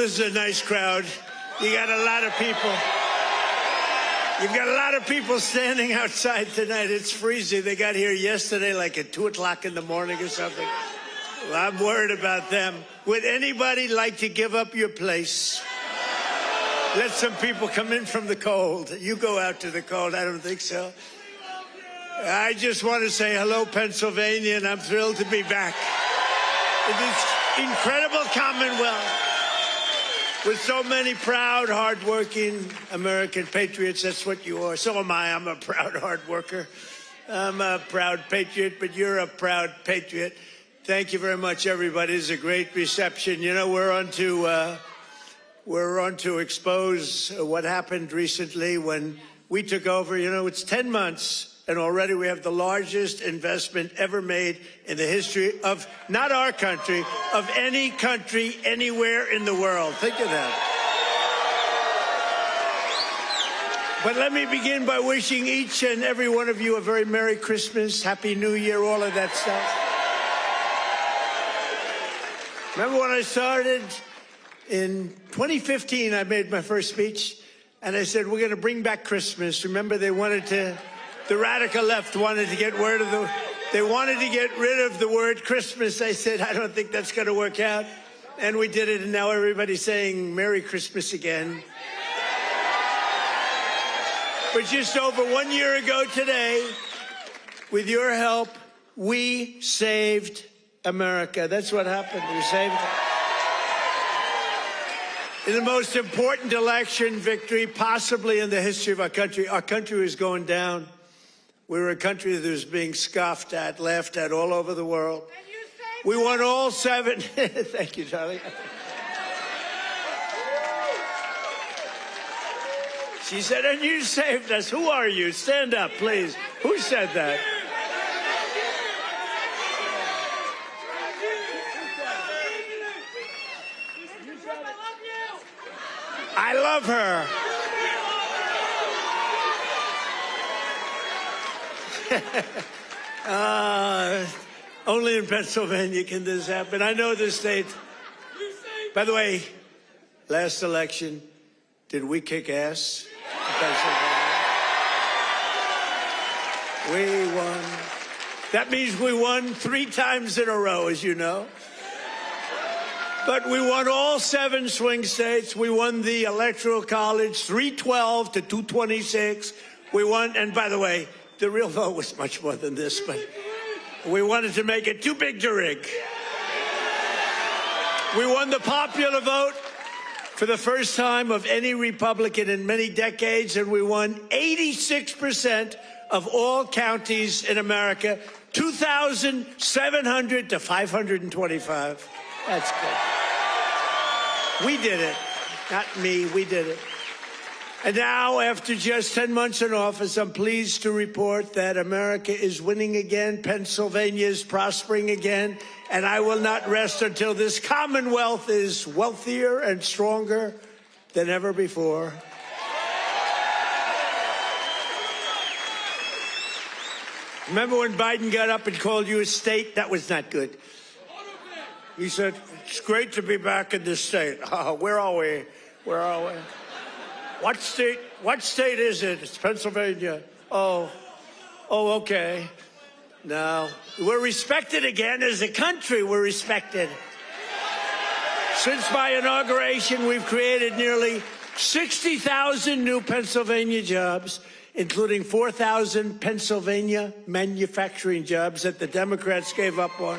this is a nice crowd. You got a lot of people. You've got a lot of people standing outside tonight. It's freezing. They got here yesterday like at 2 o'clock in the morning or something. Well, I'm worried about them. Would anybody like to give up your place? Let some people come in from the cold. You go out to the cold. I don't think so. I just want to say hello, Pennsylvania, and I'm thrilled to be back in this incredible Commonwealth with so many proud, hardworking American patriots. That's what you are. So am I. I'm a proud hard worker. I'm a proud patriot, but you're a proud patriot. Thank you very much, everybody. It's a great reception. You know, we're on to expose what happened recently when we took over. You know, it's 10 months. And already we have the largest investment ever made in the history of, not our country, of any country anywhere in the world. Think of that. But let me begin by wishing each and every one of you a very Merry Christmas, Happy New Year, all of that stuff. Remember when I started in 2015, I made my first speech, and I said, we're going to bring back Christmas. Remember, they wanted to... The radical left wanted to get rid of the word Christmas. I said, I don't think that's going to work out. And we did it, and now everybody's saying Merry Christmas again. But just over 1 year ago today, with your help, we saved America. That's what happened. We saved it. In the most important election victory possibly in the history of our country was going down. We were a country that was being scoffed at, laughed at all over the world. We won all 7. Thank you, Charlie. She said, and you saved us. Who are you? Stand up, please. Who said that? I love her. Only in Pennsylvania can this happen. I know this state. By the way, last election, did we kick ass in Pennsylvania? We won. That means we won 3 times in a row, as you know. But we won all 7 swing states. We won the Electoral College, 312 to 226. We won, and by the way, the real vote was much more than this, but we wanted to make it too big to rig. We won the popular vote for the first time of any Republican in many decades, and we won 86% of all counties in America, 2,700 to 525. That's good. We did it. Not me, we did it. And now, after just 10 months in office, I'm pleased to report that America is winning again, Pennsylvania is prospering again, and I will not rest until this Commonwealth is wealthier and stronger than ever before. Remember when Biden got up and called you a state? That was not good. He said, it's great to be back in this state. Oh, where are we? Where are we? What state is it? It's Pennsylvania. Oh, okay. Now, we're respected again as a country. We're respected. Since my inauguration, we've created nearly 60,000 new Pennsylvania jobs, including 4,000 Pennsylvania manufacturing jobs that the Democrats gave up on.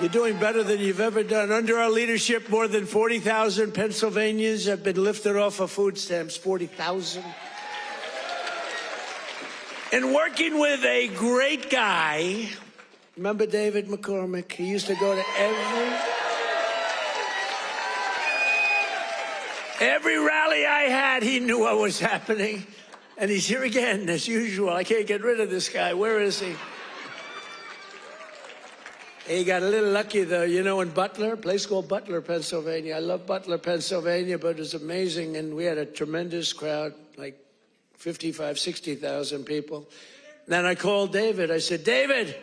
You're doing better than you've ever done. Under our leadership, more than 40,000 Pennsylvanians have been lifted off of food stamps. 40,000. And working with a great guy, remember David McCormick? He used to go to every rally I had. He knew what was happening. And he's here again, as usual. I can't get rid of this guy. Where is he? He got a little lucky, though. You know, in Butler, a place called Butler, Pennsylvania. I love Butler, Pennsylvania, but it was amazing. And we had a tremendous crowd, like 55, 60,000 people. Then I called David. I said, David,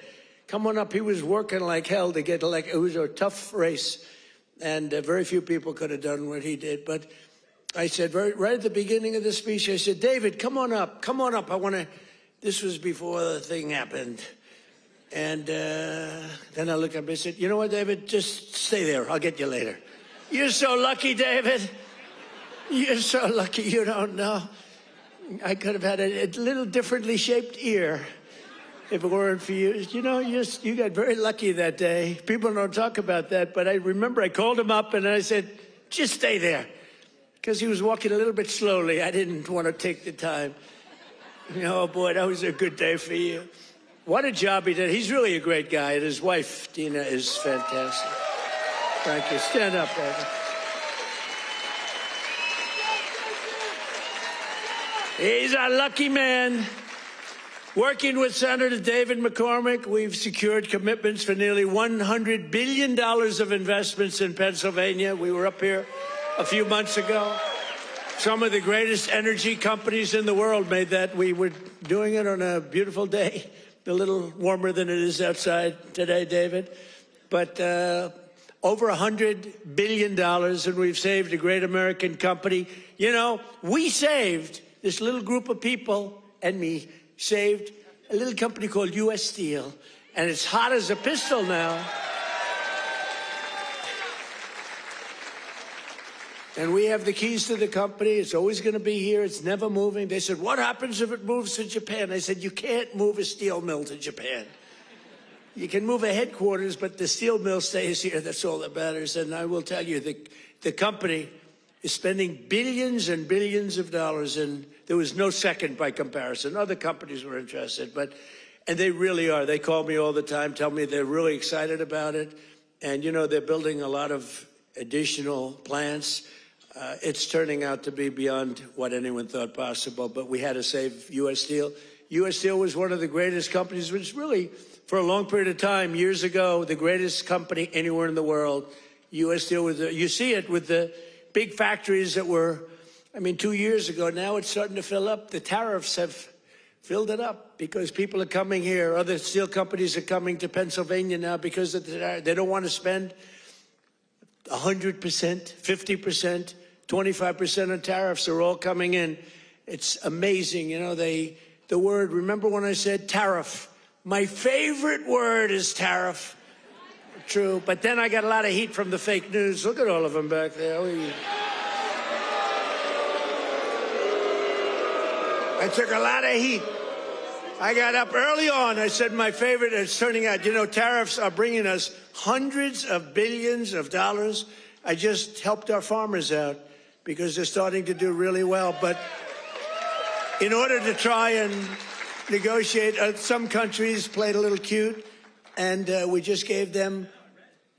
come on up. He was working like hell to get elected. It was a tough race. And very few people could have done what he did. But I said, right at the beginning of the speech, I said, David, come on up. Come on up. I want to, this was before the thing happened. And then I looked up and I said, you know what, David, just stay there. I'll get you later. You're so lucky, David. You're so lucky, you don't know. I could have had a little differently shaped ear if it weren't for you. You know, you got very lucky that day. People don't talk about that, but I remember I called him up and I said, just stay there. Because he was walking a little bit slowly. I didn't want to take the time. Oh, boy, that was a good day for you. What a job he did. He's really a great guy, and his wife, Dina, is fantastic. Thank you. Stand up, David. He's a lucky man. Working with Senator David McCormick, we've secured commitments for nearly $100 billion of investments in Pennsylvania. We were up here a few months ago. Some of the greatest energy companies in the world made that. We were doing it on a beautiful day, a little warmer than it is outside today, David. But over $100 billion, and we've saved a great American company. You know, we saved, this little group of people and me, saved a little company called U.S. Steel, and it's hot as a pistol now. And we have the keys to the company. It's always going to be here. It's never moving. They said, what happens if it moves to Japan? I said, you can't move a steel mill to Japan. You can move a headquarters, but the steel mill stays here. That's all that matters. And I will tell you, the company is spending billions and billions of dollars, and there was no second by comparison. Other companies were interested, and they really are. They call me all the time, tell me they're really excited about it. And, you know, they're building a lot of additional plants. It's turning out to be beyond what anyone thought possible, but we had to save U.S. Steel. U.S. Steel was one of the greatest companies, which really, for a long period of time, years ago, the greatest company anywhere in the world. U.S. Steel was, you see it with the big factories that were, I mean, 2 years ago. Now it's starting to fill up. The tariffs have filled it up because people are coming here. Other steel companies are coming to Pennsylvania now because of they don't want to spend 100%, 50%, 25% on tariffs. They're all coming in. It's amazing. You know, the word, remember when I said tariff? My favorite word is tariff. True. But then I got a lot of heat from the fake news. Look at all of them back there. I took a lot of heat. I got up early on. I said my favorite, it's turning out, you know, tariffs are bringing us hundreds of billions of dollars. I just helped our farmers out because they're starting to do really well. But in order to try and negotiate, some countries played a little cute, and we just gave them,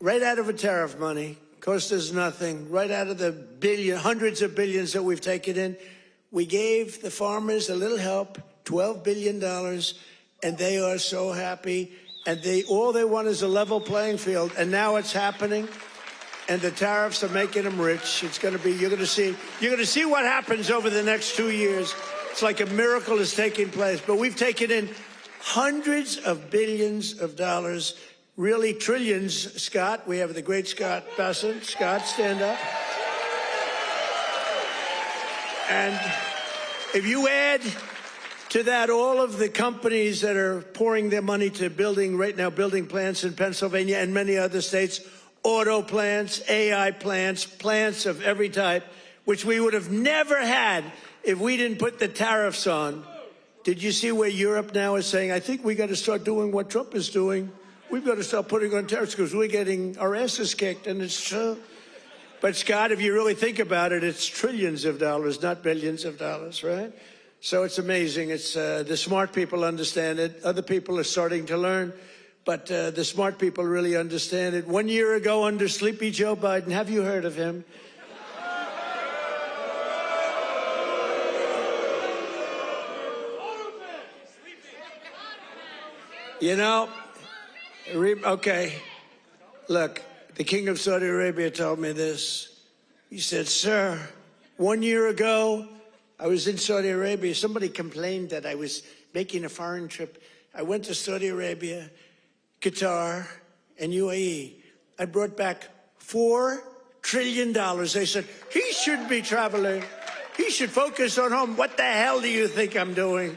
right out of a tariff money, cost us nothing, right out of the hundreds of billions that we've taken in, we gave the farmers a little help, $12 billion, and they are so happy. And all they want is a level playing field. And now it's happening, and the tariffs are making them rich. It's going to be, you're going to see what happens over the next 2 years. It's like a miracle is taking place. But we've taken in hundreds of billions of dollars, really trillions. Scott, we have the great Scott Bessent. Scott, stand up. And if you add to that all of the companies that are pouring their money to building plants in Pennsylvania and many other states, auto plants, AI plants, plants of every type, which we would have never had if we didn't put the tariffs on. Did you see where Europe now is saying, I think we got to start doing what Trump is doing. We've got to start putting on tariffs because we're getting our asses kicked, and it's true. But, Scott, if you really think about it, it's trillions of dollars, not billions of dollars, right? So it's amazing. It's the smart people understand it. Other people are starting to learn. But the smart people really understand it. 1 year ago, under Sleepy Joe Biden, have you heard of him? You know, okay, look, the King of Saudi Arabia told me this. He said, sir, 1 year ago, I was in Saudi Arabia. Somebody complained that I was making a foreign trip. I went to Saudi Arabia, Qatar, and UAE. I brought back $4 trillion. They said, he should be traveling. He should focus on home. What the hell do you think I'm doing?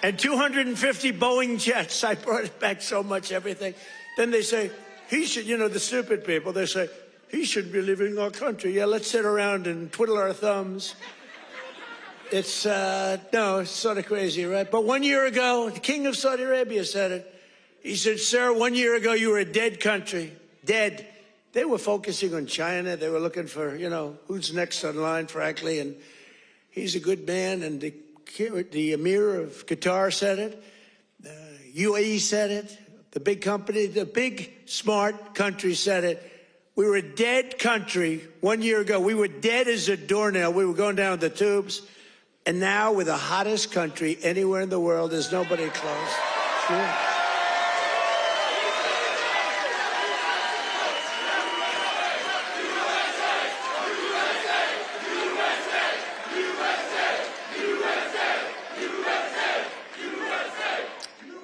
And 250 Boeing jets. I brought it back so much, everything. Then they say, he should, you know, the stupid people, they say, he should be leaving our country. Yeah, let's sit around and twiddle our thumbs. It's, no, it's sort of crazy, right? But 1 year ago, the king of Saudi Arabia said it. He said, sir, 1 year ago, you were a dead country. Dead. They were focusing on China. They were looking for, you know, who's next on line, frankly. And he's a good man. And the Emir of Qatar said it. The UAE said it. The big company, the big, smart country said it. We were a dead country 1 year ago. We were dead as a doornail. We were going down the tubes. And now we're the hottest country anywhere in the world. There's nobody close. Sure.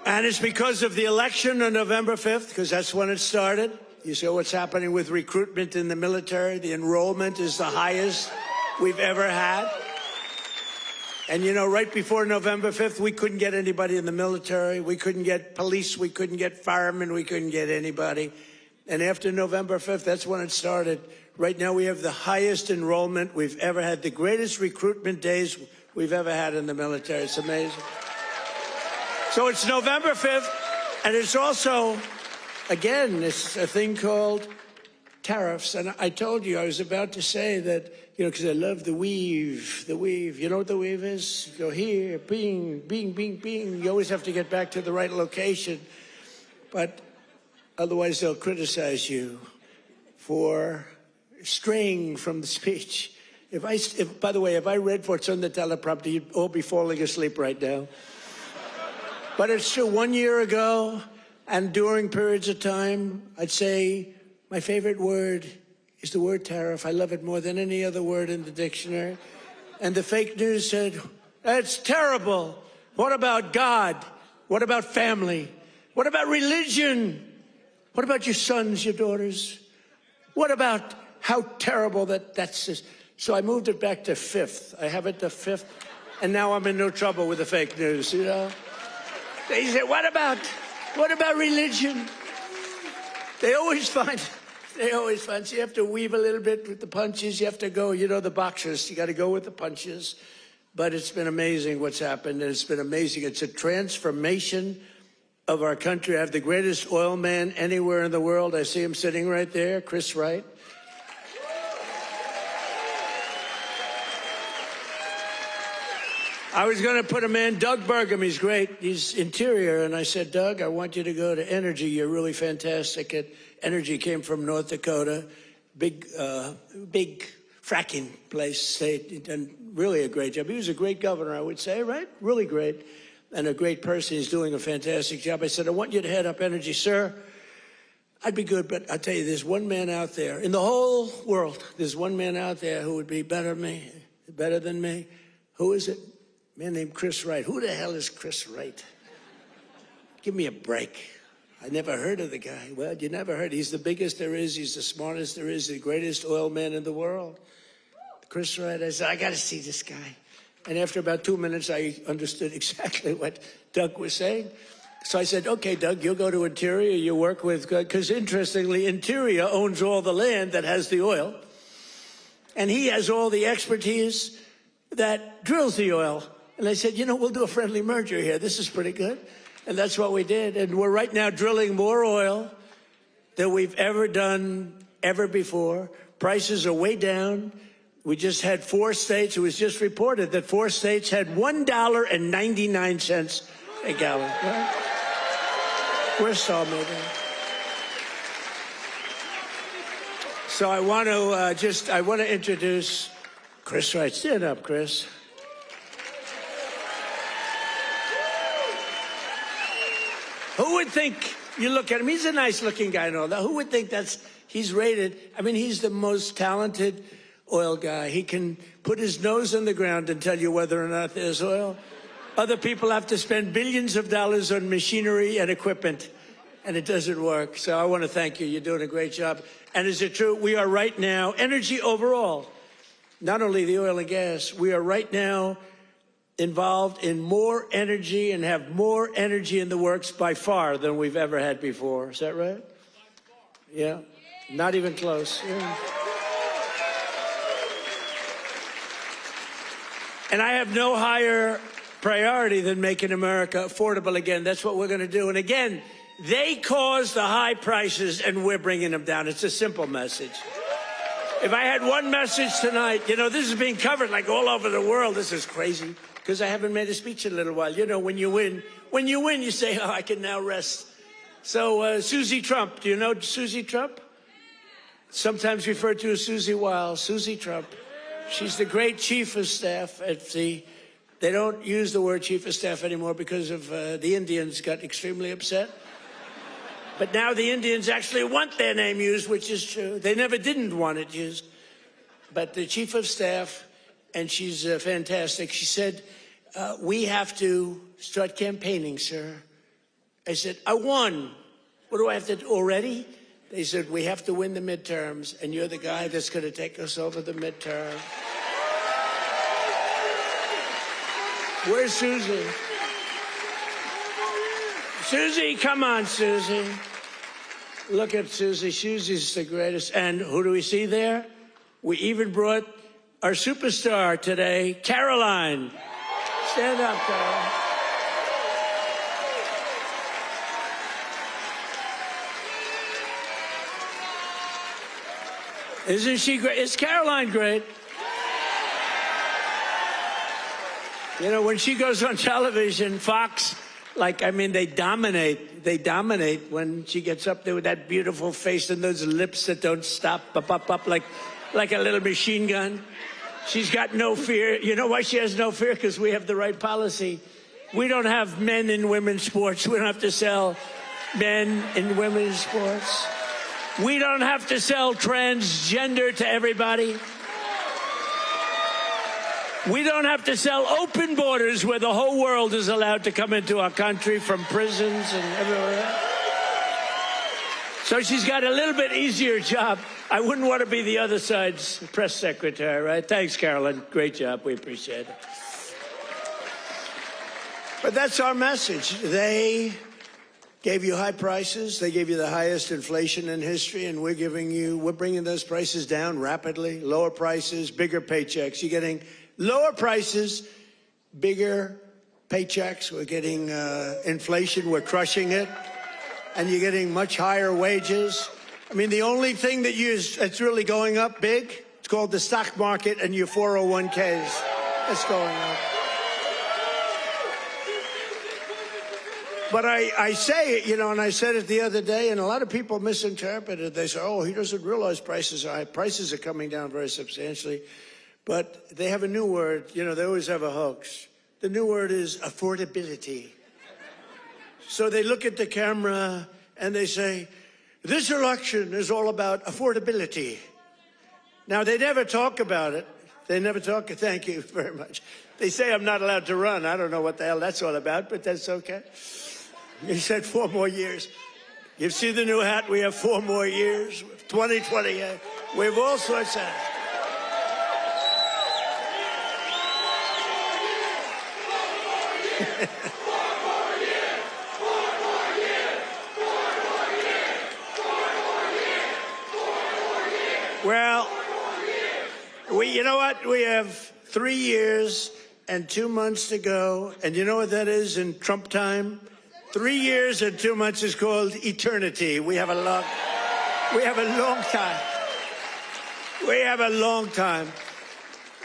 And it's because of the election on November 5th, because that's when it started. You see what's happening with recruitment in the military. The enrollment is the highest we've ever had. And, you know, right before November 5th, we couldn't get anybody in the military. We couldn't get police. We couldn't get firemen. We couldn't get anybody. And after November 5th, that's when it started. Right now, we have the highest enrollment we've ever had, the greatest recruitment days we've ever had in the military. It's amazing. So it's November 5th, and it's also, again, it's a thing called tariffs. And I told you, I was about to say that, you know, because I love the weave, the weave. You know what the weave is? You go here, bing, bing, bing, bing. You always have to get back to the right location. But otherwise, they'll criticize you for straying from the speech. By the way, if I read what's on the teleprompter, you'd all be falling asleep right now. But it's true, 1 year ago, and during periods of time, I'd say my favorite word is the word tariff. I love it more than any other word in the dictionary. And the fake news said, that's terrible. What about God? What about family? What about religion? What about your sons, your daughters? What about how terrible that's just. So I moved it back to 5th. I have it to 5th, and now I'm in no trouble with the fake news, you know? They say, what about religion? They always find, so you have to weave a little bit with the punches. You have to go, you know, the boxers, you got to go with the punches. But it's been amazing what's happened, and it's been amazing. It's a transformation of our country. I have the greatest oil man anywhere in the world. I see him sitting right there, Chris Wright. I was going to put a man, Doug Burgum, he's great. He's interior. And I said, Doug, I want you to go to energy. You're really fantastic at energy. Came from North Dakota. Big fracking place. They've done really a great job. He was a great governor, I would say, right? Really great. And a great person. He's doing a fantastic job. I said, I want you to head up energy, sir. I'd be good, but I'll tell you, there's one man out there. In the whole world, there's one man out there who would be better than me. Who is it? A man named Chris Wright. Who the hell is Chris Wright? Give me a break. I never heard of the guy. Well, you never heard. He's the biggest there is. He's the smartest there is. The greatest oil man in the world. Chris Wright. I said, I got to see this guy. And after about 2 minutes, I understood exactly what Doug was saying. So I said, okay, Doug, you'll go to Interior. You work with, because interestingly, Interior owns all the land that has the oil. And he has all the expertise that drills the oil. And I said, you know, we'll do a friendly merger here. This is pretty good. And that's what we did. And we're right now drilling more oil than we've ever done ever before. Prices are way down. We just had 4 states. It was just reported that 4 states had $1.99 a gallon. Right? We're so moving. So I want to introduce Chris Wright. Stand up, Chris. Who would think, you look at him, he's a nice-looking guy and all that. Who would think he's rated, I mean, he's the most talented oil guy. He can put his nose on the ground and tell you whether or not there's oil. Other people have to spend billions of dollars on machinery and equipment. and it doesn't work. So I want to thank you. You're doing a great job. And is it true? We are right now, energy overall, not only the oil and gas, we are right now involved in more energy and have more energy in the works by far than we've ever had before. Is that right? Yeah. Not even close. Yeah. And I have no higher priority than making America affordable again. That's what we're going to do. And again, they caused the high prices, and we're bringing them down. It's a simple message. If I had one message tonight, you know, this is being covered like all over the world. This is crazy because I haven't made a speech in a little while. You know, when you win, you say, oh, I can now rest. So Susie Trump, do you know Susie Trump? Sometimes referred to as Susie Wiles, Susie Trump. She's the great chief of staff at the, they don't use the word chief of staff anymore because of the Indians got extremely upset. But now the Indians actually want their name used, which is true. They never didn't want it used. But the chief of staff, and she's fantastic, she said, we have to start campaigning, sir. I said, I won. What do I have to do already? They said, we have to win the midterms, and you're the guy that's going to take us over the midterm. Where's Susie? Susie, come on, Susie. Look at Susie. Susie's the greatest. And who do we see there? We even brought our superstar today, Caroline. Stand up, Caroline. Isn't she great? Is Caroline great? You know, when she goes on television, Fox, like, I mean, they dominate. They dominate when she gets up there with that beautiful face and those lips that don't stop, up, like a little machine gun. She's got no fear. You know why she has no fear? Because we have the right policy. We don't have men in women's sports. We don't have to sell men in women's sports. We don't have to sell transgender to everybody. We don't have to sell open borders where the whole world is allowed to come into our country from prisons and everywhere else. So she's got a little bit easier job. I wouldn't want to be the other side's press secretary, right? Thanks, Carolyn. Great job. We appreciate it. But that's our message. They gave you high prices. They gave you the highest inflation in history, and we're bringing those prices down rapidly. Lower prices, bigger paychecks. You're getting lower prices, bigger paychecks. We're getting inflation. We're crushing it. And you're getting much higher wages. I mean, the only thing that's really going up big, it's called the stock market and your 401ks. That's going up. But I say it, you know, and I said it the other day, and a lot of people misinterpret it. They say, oh, he doesn't realize prices are high. Prices are coming down very substantially. But they have a new word. You know, they always have a hoax. The new word is affordability. So they look at the camera and they say, this election is all about affordability. Now, they never talk about it. They never talk. Thank you very much. They say I'm not allowed to run. I don't know what the hell that's all about, but that's okay. He said 4 more years. You see the new hat? We have 4 more years. 2028. We have all sorts of... Well, you know what? We have 3 years and 2 months to go. And you know what that is in Trump time? 3 years and 2 months is called eternity. We have a long time. We have a long time.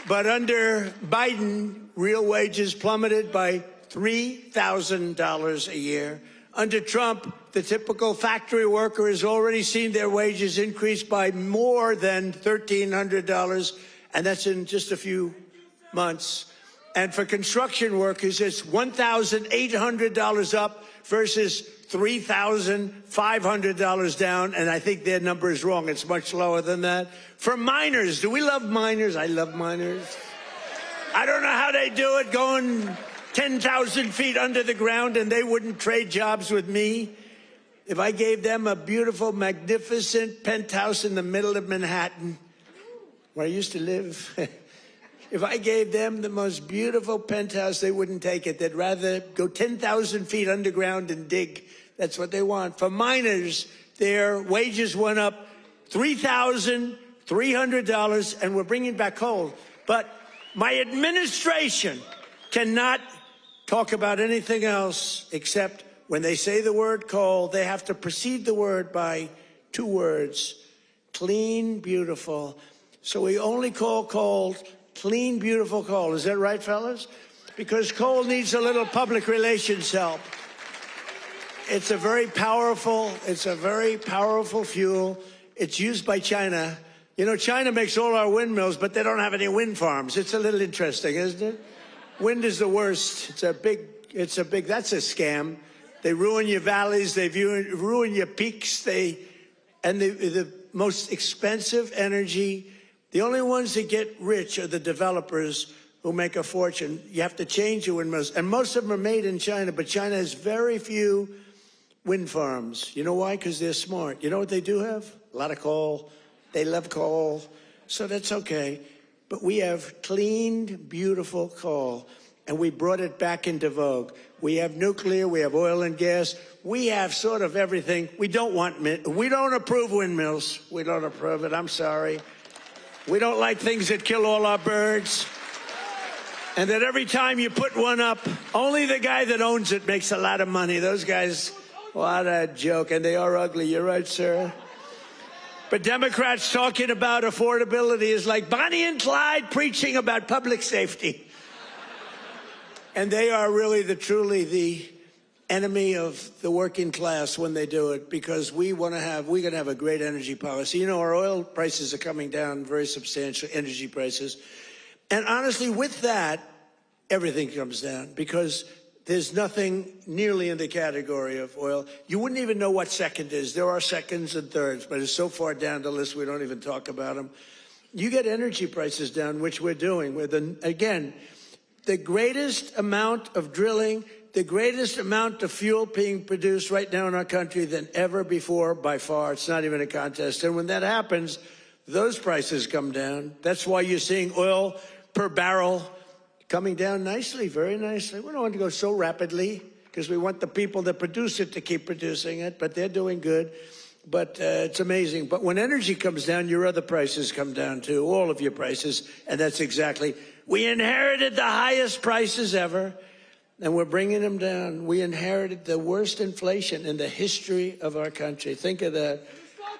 But under Biden, real wages plummeted by $3,000 a year. Under Trump, the typical factory worker has already seen their wages increase by more than $1,300, and that's in just a few months. And for construction workers, it's $1,800 up versus $3,500 down, and I think their number is wrong. It's much lower than that. For miners, do we love miners? I love miners. I don't know how they do it, going 10,000 feet under the ground, and they wouldn't trade jobs with me. if I gave them a beautiful, magnificent penthouse in the middle of Manhattan, where I used to live, if I gave them the most beautiful penthouse, they wouldn't take it. They'd rather go 10,000 feet underground and dig. That's what they want. For miners, their wages went up $3,300, and we're bringing back coal. But my administration cannot talk about anything else except when they say the word coal, they have to precede the word by 2 words: clean, beautiful. So we only call coal clean, beautiful coal. Is that right, fellas? Because coal needs a little public relations help. It's a very powerful fuel. It's used by China. You know, China makes all our windmills, but they don't have any wind farms. It's a little interesting, isn't it? Wind is the worst. That's a scam. They ruin your valleys. They ruin your peaks. And the most expensive energy, the only ones that get rich are the developers who make a fortune. You have to change your windmills. And most of them are made in China, but China has very few wind farms. You know why? Because they're smart. You know what they do have? A lot of coal. They love coal. So that's okay. But we have clean, beautiful coal. And we brought it back into vogue. We have nuclear, we have oil and gas, we have sort of everything. We don't approve windmills. We don't approve it, I'm sorry. We don't like things that kill all our birds. And that every time you put one up, only the guy that owns it makes a lot of money. Those guys, what a joke. And they are ugly, you're right, sir. But Democrats talking about affordability is like Bonnie and Clyde preaching about public safety. And they are really truly the enemy of the working class when they do it, because we're going to have a great energy policy. You know, our oil prices are coming down, very substantial energy prices. And honestly, with that, everything comes down, because there's nothing nearly in the category of oil. You wouldn't even know what second is. There are seconds and thirds, but it's so far down the list we don't even talk about them. You get energy prices down, which we're doing. Again, the greatest amount of drilling, the greatest amount of fuel being produced right now in our country than ever before, by far. It's not even a contest. And when that happens, those prices come down. That's why you're seeing oil per barrel coming down nicely, very nicely. We don't want to go so rapidly because we want the people that produce it to keep producing it, but they're doing good. But it's amazing. But when energy comes down, your other prices come down too, all of your prices. And that's exactly, we inherited the highest prices ever, and we're bringing them down. We inherited the worst inflation in the history of our country. Think of that.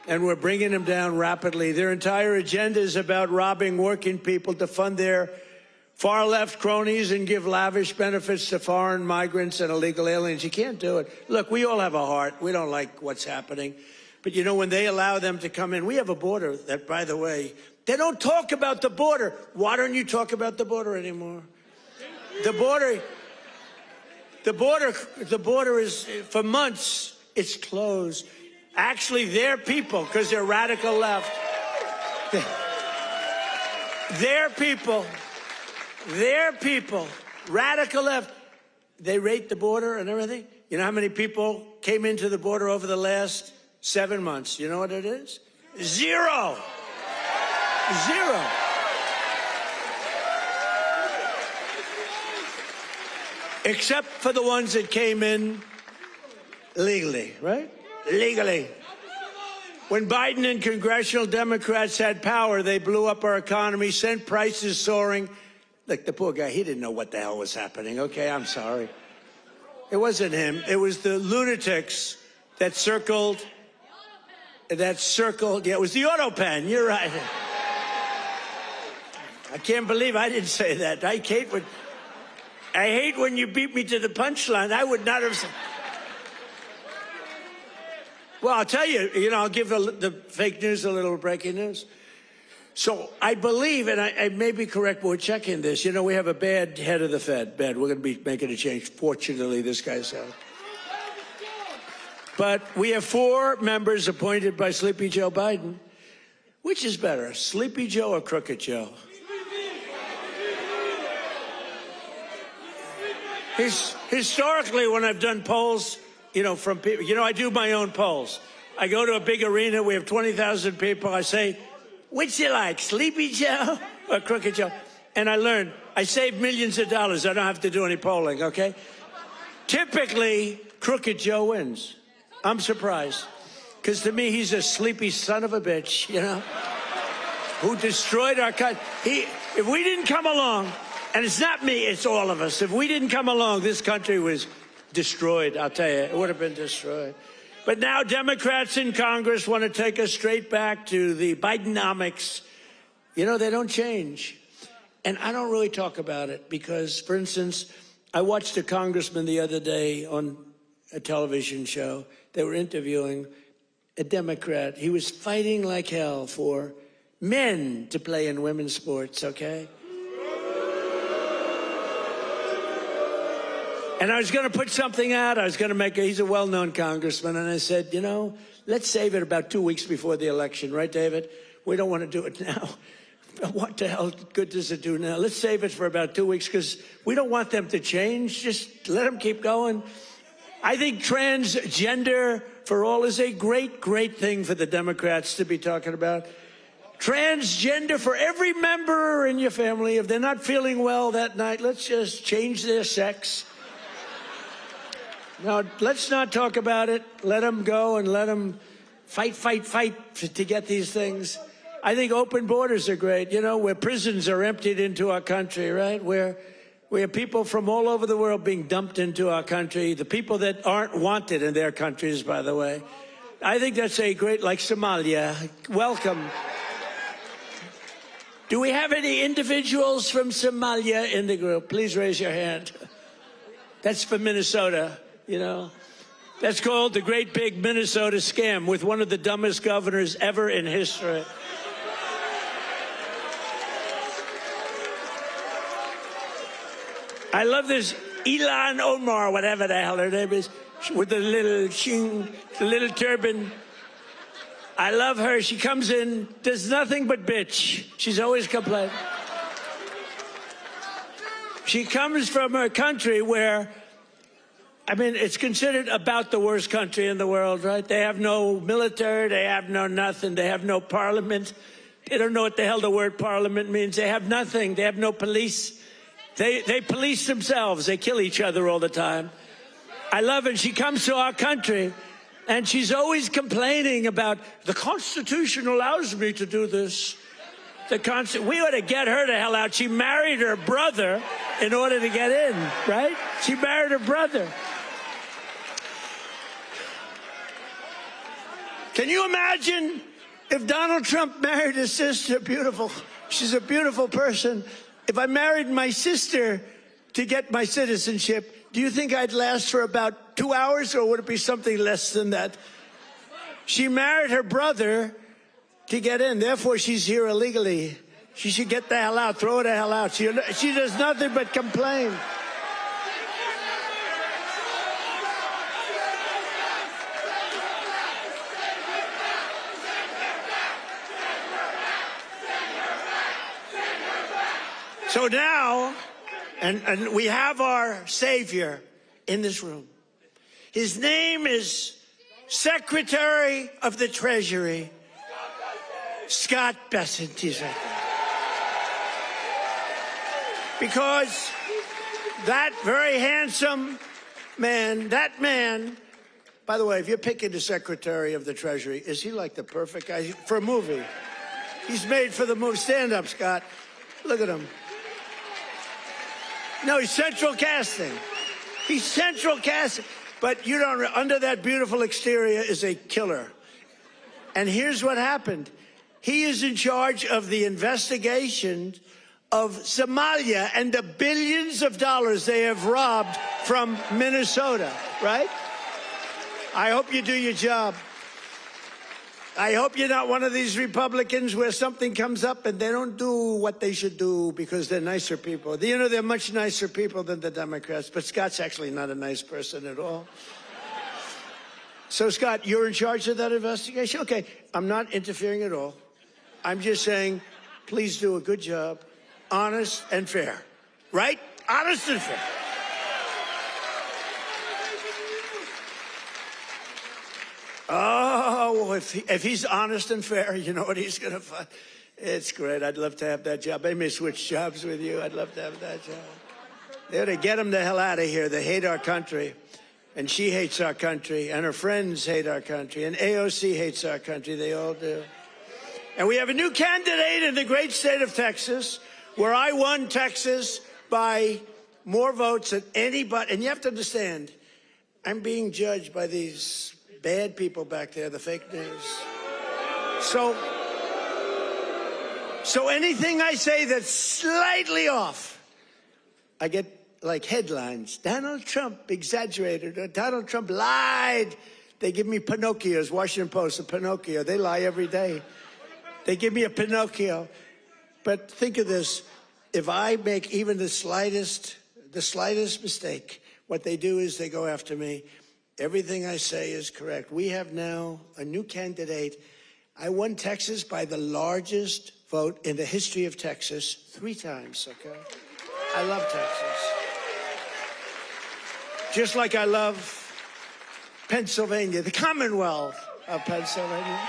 And we're bringing them down rapidly. Their entire agenda is about robbing working people to fund their far-left cronies and give lavish benefits to foreign migrants and illegal aliens. You can't do it. Look, we all have a heart. We don't like what's happening. But, you know, when they allow them to come in, we have a border that, by the way, they don't talk about the border. Why don't you talk about the border anymore? The border is, for months, it's closed. Actually, their people, because they're radical left, their people, radical left, they rate the border and everything. You know how many people came into the border over the last 7 months? You know what it is? Zero. Zero. Except for the ones that came in legally, right? Legally. When Biden and congressional Democrats had power, they blew up our economy, sent prices soaring. Look, the poor guy, he didn't know what the hell was happening. Okay, I'm sorry. It wasn't him. It was the lunatics that circled. Yeah, it was the auto pen. You're right. I can't believe I didn't say that. I hate when you beat me to the punchline. I would not have said. Well, I'll tell you, I'll give the fake news a little breaking news. So I believe, and I may be correct, but we're checking this. We have a bad head of the Fed. We're going to be making a change. Fortunately, this guy's out. But we have 4 members appointed by Sleepy Joe Biden. Which is better, Sleepy Joe or Crooked Joe? Historically, when I've done polls, from people. I do my own polls. I go to a big arena. We have 20,000 people. I say, which you like, Sleepy Joe or Crooked Joe? And I learned, I save millions of dollars. I don't have to do any polling, okay? Typically, Crooked Joe wins. I'm surprised. Because to me, he's a sleepy son of a bitch, who destroyed our country. If we didn't come along, and it's not me, it's all of us. If we didn't come along, this country was destroyed, I'll tell you. It would have been destroyed. But now Democrats in Congress want to take us straight back to the Bidenomics. They don't change. And I don't really talk about it because, for instance, I watched a congressman the other day on a television show. They were interviewing a Democrat. He was fighting like hell for men to play in women's sports, okay? And I was going to put something out. I was going to he's a well-known congressman. And I said, let's save it about 2 weeks before the election. Right, David? We don't want to do it now. What the hell good does it do now? Let's save it for about 2 weeks because we don't want them to change. Just let them keep going. I think transgender for all is a great, great thing for the Democrats to be talking about. Transgender for every member in your family. If they're not feeling well that night, let's just change their sex. Now, let's not talk about it. Let them go and let them fight to get these things. I think open borders are great, where prisons are emptied into our country, right? Where people from all over the world being dumped into our country, the people that aren't wanted in their countries, by the way. I think that's a great, like Somalia. Welcome. Do we have any individuals from Somalia in the group? Please raise your hand. That's for Minnesota, That's called the Great Big Minnesota Scam with one of the dumbest governors ever in history. I love this Ilan Omar, whatever the hell her name is, with the little turban. I love her. She comes in, does nothing but bitch. She's always complaining. She comes from a country where, it's considered about the worst country in the world, right? They have no military. They have no nothing. They have no parliament. They don't know what the hell the word parliament means. They have nothing. They have no police. They police themselves. They kill each other all the time. I love it. She comes to our country, and she's always complaining about, the Constitution allows me to do this. We ought to get her the hell out. She married her brother in order to get in, right? She married her brother. Can you imagine if Donald Trump married his sister? Beautiful. She's a beautiful person. If I married my sister to get my citizenship, do you think I'd last for about 2 hours, or would it be something less than that? She married her brother to get in. Therefore, she's here illegally. She should get the hell out. Throw her the hell out. She does nothing but complain. So now, and we have our Savior in this room. His name is Secretary of the Treasury, Scott Bessent. He's right there. Because that very handsome man, by the way, if you're picking the Secretary of the Treasury, is he like the perfect guy for a movie? He's made for the movie. Stand up, Scott. Look at him. No, he's central casting. He's central casting. But you don't, under that beautiful exterior is a killer. And here's what happened. He is in charge of the investigation of Somalia and the billions of dollars they have robbed from Minnesota, right? I hope you do your job. I hope you're not one of these Republicans where something comes up and they don't do what they should do because they're nicer people. They're much nicer people than the Democrats, but Scott's actually not a nice person at all. So, Scott, you're in charge of that investigation? Okay, I'm not interfering at all. I'm just saying, please do a good job, honest and fair, right? Honest and fair. know if he's honest and fair, you know what he's going to find. It's great. I'd love to have that job. I may switch jobs with you. I'd love to have that job. They ought to get him the hell out of here. They hate our country. And she hates our country. And her friends hate our country. And AOC hates our country. They all do. And we have a new candidate in the great state of Texas, where I won Texas by more votes than anybody. And you have to understand, I'm being judged by these bad people back there, the fake news. So anything I say that's slightly off, I get like headlines. Donald Trump exaggerated, or Donald Trump lied. They give me Pinocchios, Washington Post, a Pinocchio. They lie every day. They give me a Pinocchio. But think of this. If I make even the slightest mistake, what they do is they go after me. Everything I say is correct. We have now a new candidate. I won Texas by the largest vote in the history of Texas 3 times, okay? I love Texas. Just like I love Pennsylvania, the Commonwealth of Pennsylvania.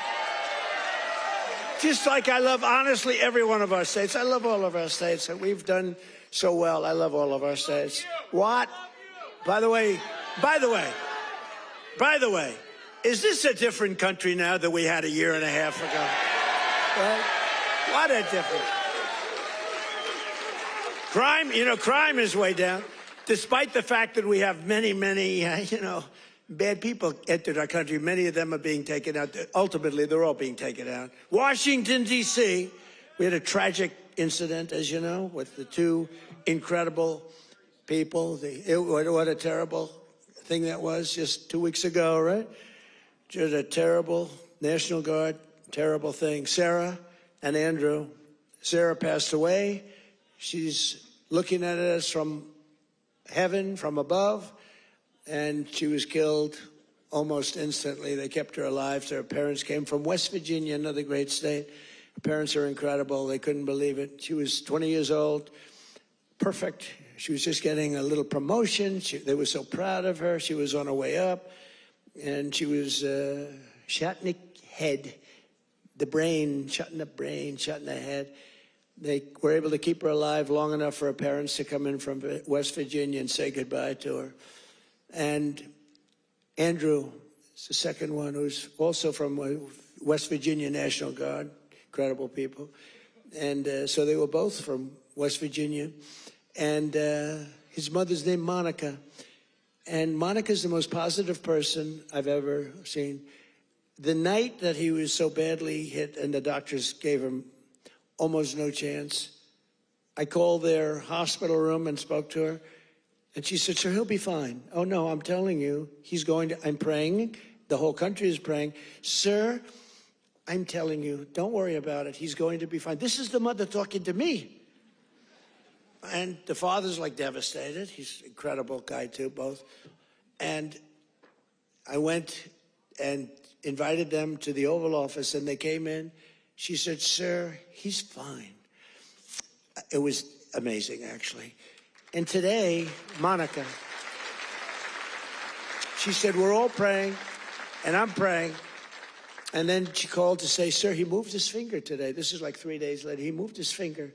Just like I love, honestly, every one of our states. I love all of our states. We've done so well. I love all of our states. What? By the way, is this a different country now than we had a year and a half ago? Right? What a difference. Crime is way down, despite the fact that we have many, bad people entered our country. Many of them are being taken out. Ultimately, they're all being taken out. Washington, D.C., we had a tragic incident, as you know, with the 2 incredible people. What a terrible thing that was just 2 weeks ago, right? Just a terrible National Guard, terrible thing. Sarah and Andrew. Sarah passed away. She's looking at us from heaven, from above, and she was killed almost instantly. They kept her alive. So her parents came from West Virginia, another great state. Her parents are incredible. They couldn't believe it. She was 20 years old, perfect. She was just getting a little promotion. They were so proud of her. She was on her way up, and she was shot in the head, the brain, shot in the head. They were able to keep her alive long enough for her parents to come in from West Virginia and say goodbye to her. And Andrew is the second one, who's also from West Virginia National Guard, incredible people. And so they were both from West Virginia. And his mother's named Monica. And Monica's the most positive person I've ever seen. The night that he was so badly hit and the doctors gave him almost no chance, I called their hospital room and spoke to her. And she said, sir, he'll be fine. Oh, no, I'm telling you, I'm praying. The whole country is praying. Sir, I'm telling you, don't worry about it. He's going to be fine. This is the mother talking to me. And the father's like devastated. He's an incredible guy too, both. And I went and invited them to the Oval Office, and they came in. She said, sir, he's fine. It was amazing, actually. And today, Monica, she said, we're all praying, and I'm praying. And then she called to say, sir, he moved his finger today. This is like 3 days later. He moved his finger.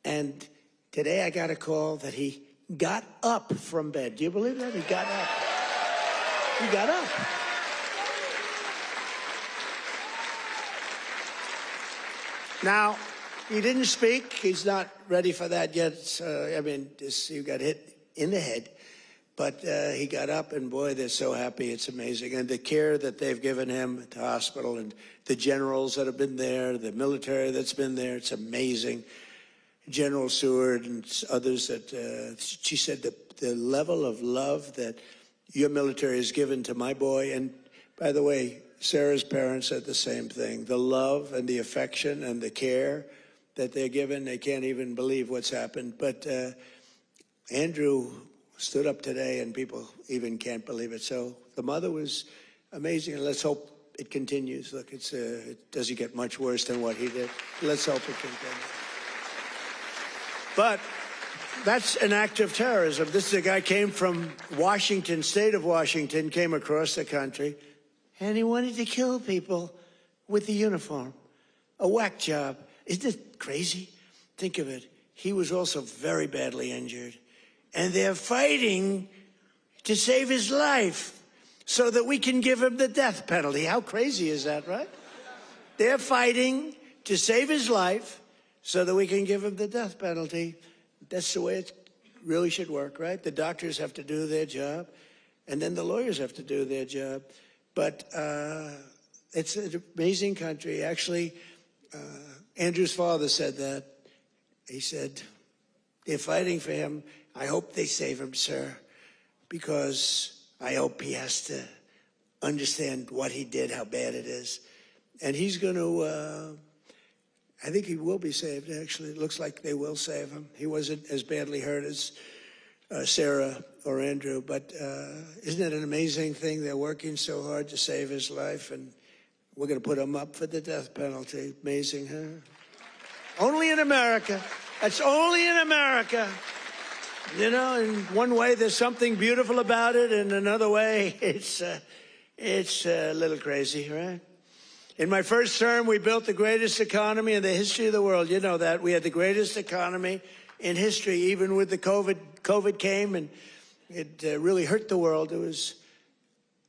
And today I got a call that he got up from bed. Do you believe that? He got up. He got up. Now, he didn't speak. He's not ready for that yet. He got hit in the head. But he got up, and boy, they're so happy. It's amazing. And the care that they've given him at the hospital, and the generals that have been there, the military that's been there, it's amazing. General Seward and others that she said the level of love that your military has given to my boy. And by the way, Sarah's parents said the same thing. The love and the affection and the care that they're given, they can't even believe what's happened. But Andrew stood up today, and people even can't believe it. So the mother was amazing, and let's hope it continues. Look, it doesn't get much worse than what he did. Let's hope it continues. But that's an act of terrorism. This is a guy came from Washington, state of Washington, came across the country. and he wanted to kill people with the uniform. A whack job. Isn't it crazy? Think of it. He was also very badly injured. And they're fighting to save his life so that we can give him the death penalty. How crazy is that, right? They're fighting to save his life so that we can give him the death penalty. That's the way it really should work, right? The doctors have to do their job, and then the lawyers have to do their job. But it's an amazing country. Actually, Andrew's father said that. He said, they're fighting for him. I hope they save him, sir, because I hope he has to understand what he did, how bad it is. And he's going to, I think he will be saved, actually. It looks like they will save him. He wasn't as badly hurt as Sarah or Andrew, but isn't it an amazing thing? They're working so hard to save his life, and we're going to put him up for the death penalty. Amazing, huh? Only in America. That's only in America. You know, in one way, there's something beautiful about it. In another way, it's a little crazy, right? In my first term, we built the greatest economy in the history of the world. You know that. We had the greatest economy in history, even with the COVID came, and it really hurt the world. It was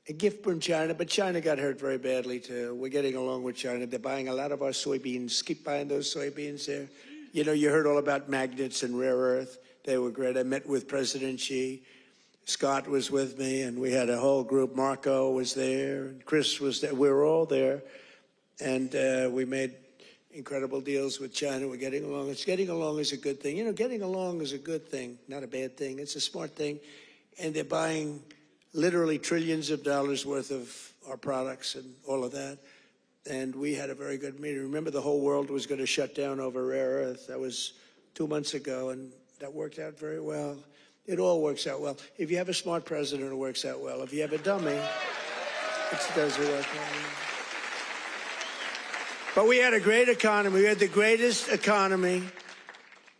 a gift from China, but China got hurt very badly, too. We're getting along with China. They're buying a lot of our soybeans. Keep buying those soybeans there. You know, you heard all about magnets and rare earth. They were great. I met with President Xi. Scott was with me, and we had a whole group. Marco was there, and Chris was there. We were all there, and we made incredible deals with China. We're getting along. Getting along is a good thing. You know, getting along is a good thing, not a bad thing. It's a smart thing, and they're buying literally trillions of dollars worth of our products and all of that. And we had a very good meeting. Remember, the whole world was going to shut down over rare earth. That was 2 months ago, and that worked out very well. It all works out well. If you have a smart president, it works out well. If you have a dummy, it doesn't work out. But we had a great economy. We had the greatest economy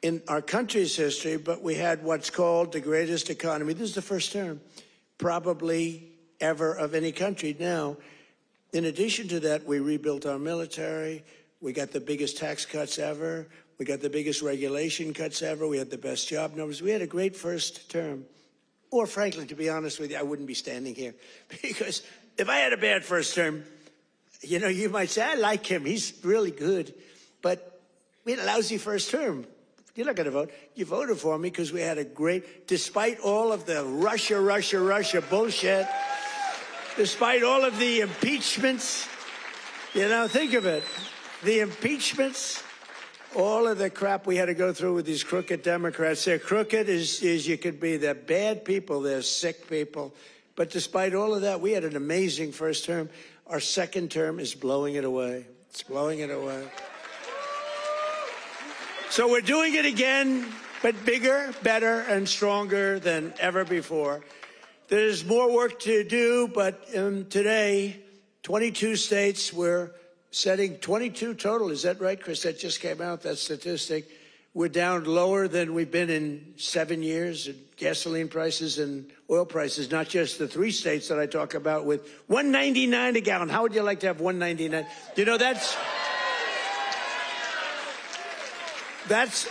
in our country's history, but we had what's called the greatest economy. This is the first term, probably ever, of any country. Now, in addition to that, we rebuilt our military. We got the biggest tax cuts ever. We got the biggest regulation cuts ever. We had the best job numbers. We had a great first term. Or frankly, to be honest with you, I wouldn't be standing here. Because if I had a bad first term, you know, you might say, I like him. He's really good. But we had a lousy first term. You're not going to vote. You voted for me because we had a great, despite all of the Russia bullshit, despite all of the impeachments, you know, think of it. The impeachments, all of the crap we had to go through with these crooked Democrats. They're crooked as you could be. They're bad people. They're sick people. But despite all of that, we had an amazing first term. Our second term is blowing it away. It's blowing it away. So we're doing it again, but bigger, better, and stronger than ever before. There's more work to do, but today, 22 states, we're setting 22 total. Is that right, Chris? That just came out, that statistic. We're down lower than we've been in 7 years in gasoline prices and oil prices, not just the 3 states that I talk about with $1.99 a gallon. How would you like to have $1.99? You know, that's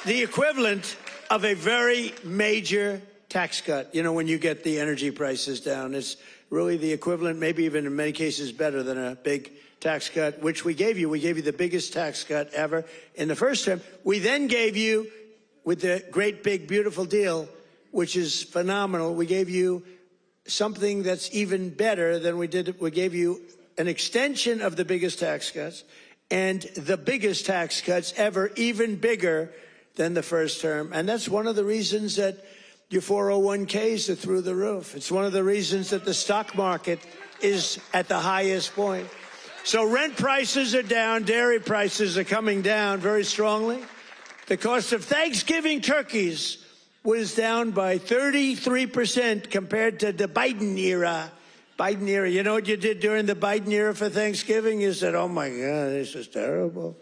the equivalent of a very major tax cut. You know, when you get the energy prices down, it's really the equivalent, maybe even in many cases better than a big tax cut, which we gave you. We gave you the biggest tax cut ever in the first term. We then gave you, with the great, big, beautiful deal, which is phenomenal, we gave you something that's even better than we did. We gave you an extension of the biggest tax cuts and the biggest tax cuts ever, even bigger than the first term. And that's one of the reasons that your 401ks are through the roof. It's one of the reasons that the stock market is at the highest point. So rent prices are down, dairy prices are coming down very strongly. The cost of Thanksgiving turkeys was down by 33% compared to the Biden era. Biden era. You know what you did during the Biden era for Thanksgiving? You said, oh my God, this is terrible.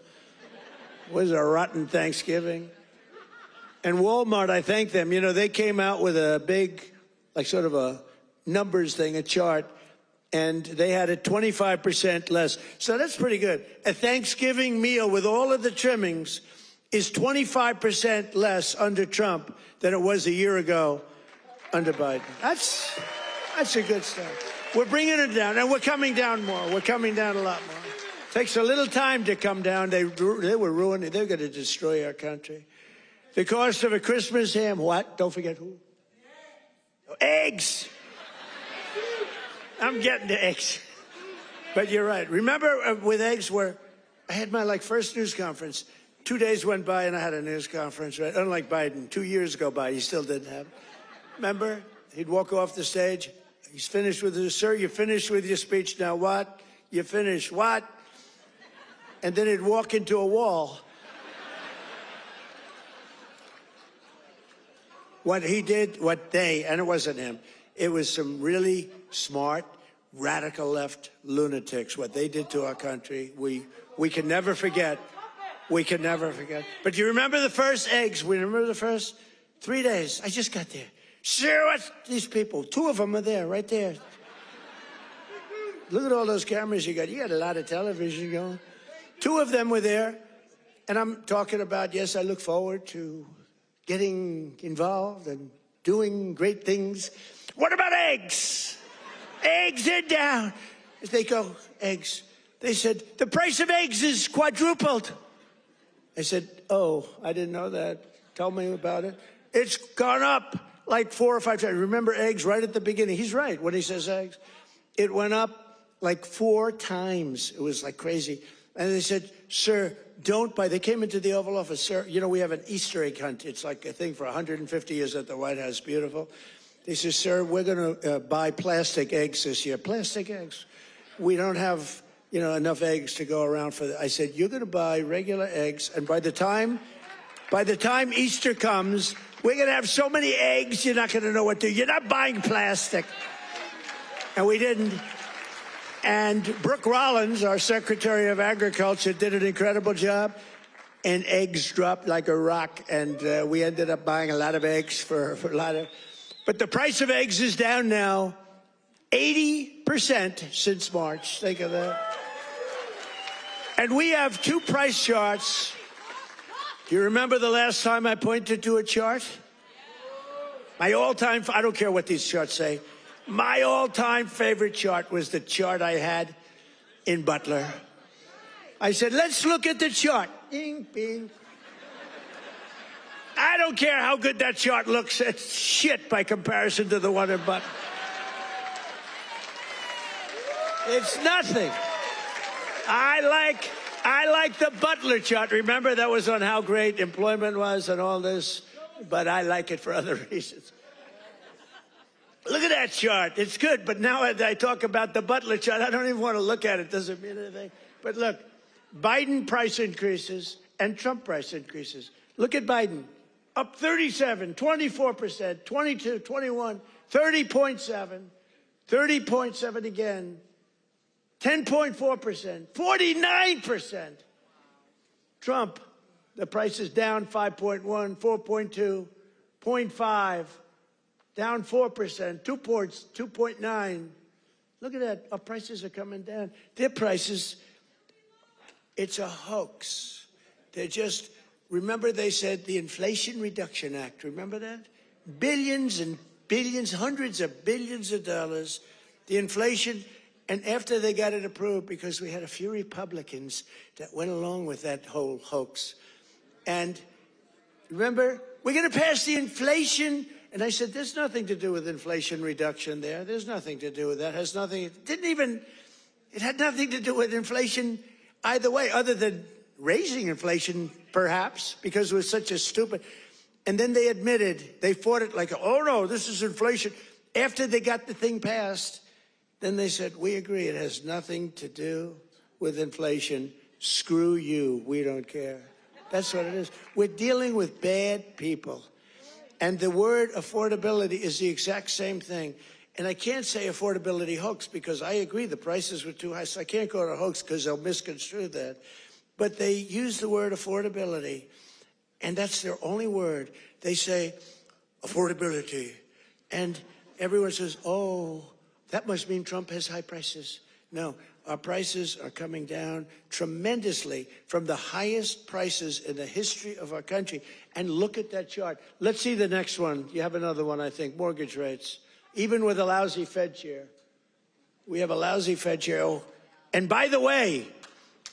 It was a rotten Thanksgiving. And Walmart, I thank them. You know, they came out with a big, like sort of a numbers thing, a chart. and they had it 25% less. So that's pretty good. A Thanksgiving meal with all of the trimmings is 25% less under Trump than it was a year ago under Biden. That's a good start. We're bringing it down, and we're coming down more. We're coming down a lot more. Takes a little time to come down. They were ruining. They're going to destroy our country. The cost of a Christmas ham, what? Don't forget who? Eggs. I'm getting to eggs. But you're right. Remember with eggs where I had my first news conference. 2 days went by and I had a news conference, right? Unlike Biden, 2 years go by, he still didn't have it. Remember? He'd walk off the stage. He's finished with his, sir, you finished with your speech. Now what? You finished what? And then he'd walk into a wall. What he did, and it wasn't him, it was some really smart, radical left lunatics. What they did to our country, we can never forget. We can never forget. But you remember the first eggs? We remember the first 3 days. I just got there. Sure, what's these people? 2 of them are there, right there. Look at all those cameras you got. You got a lot of television going. 2 of them were there. And I'm talking about, yes, I look forward to getting involved and doing great things. What about eggs? Eggs are down. As they go, eggs. They said, the price of eggs is quadrupled. I said, oh, I didn't know that. Tell me about it. It's gone up like 4 or 5 times. Remember eggs right at the beginning. He's right when he says eggs. It went up like 4 times. It was like crazy. And they said, sir, don't buy. They came into the Oval Office. Sir, you know, we have an Easter egg hunt. It's like a thing for 150 years at the White House. Beautiful. They said, sir, we're going to buy plastic eggs this year. Plastic eggs. We don't have, you know, enough eggs to go around for that. I said, you're going to buy regular eggs. And by the time Easter comes, we're going to have so many eggs, you're not going to know what to do. You're not buying plastic. And we didn't. And Brooke Rollins, our Secretary of Agriculture, did an incredible job. And eggs dropped like a rock. And we ended up buying a lot of eggs for a lot of... But the price of eggs is down now 80% since March. Think of that. And we have 2 price charts. Do you remember the last time I pointed to a chart? My all-time, I don't care what these charts say. My all-time favorite chart was the chart I had in Butler. I said, let's look at the chart. Ding, bing. I don't care how good that chart looks. It's shit by comparison to the one in Butler. It's nothing. I like the Butler chart. Remember, that was on how great employment was and all this. But I like it for other reasons. Look at that chart. It's good. But now I talk about the Butler chart, I don't even want to look at it. Doesn't mean anything. But look, Biden price increases and Trump price increases. Look at Biden. Up 37, 24%, 22, 21, 30.7, 30.7 again, 10.4%, 49%. Trump, the price is down 5.1, 4.2, 0.5, down 4%, 2 points, 2.9. Look at that. Our prices are coming down. Their prices, it's a hoax. They're just, remember they said the Inflation Reduction Act. Remember that? Billions and billions, hundreds of billions of dollars. The inflation, and after they got it approved, because we had a few Republicans that went along with that whole hoax. And remember, we're going to pass the inflation. And I said, there's nothing to do with inflation reduction there. There's nothing to do with that. It has nothing, it had nothing to do with inflation either way, other than raising inflation, perhaps, because it was such a stupid. And then they admitted, they fought it like, oh no, this is inflation. After they got the thing passed, then they said, we agree, it has nothing to do with inflation. Screw you, we don't care. That's what it is. We're dealing with bad people. And the word affordability is the exact same thing. And I can't say affordability hoax because I agree the prices were too high, so I can't go to hoax because they'll misconstrue that. But they use the word affordability, and that's their only word. They say affordability. And everyone says, oh, That must mean Trump has high prices. No, our prices are coming down tremendously from the highest prices in the history of our country. And look at that chart. Let's see the next one. You have another one, I think, mortgage rates. Even with a lousy Fed chair. We have a lousy Fed chair. Oh, and by the way,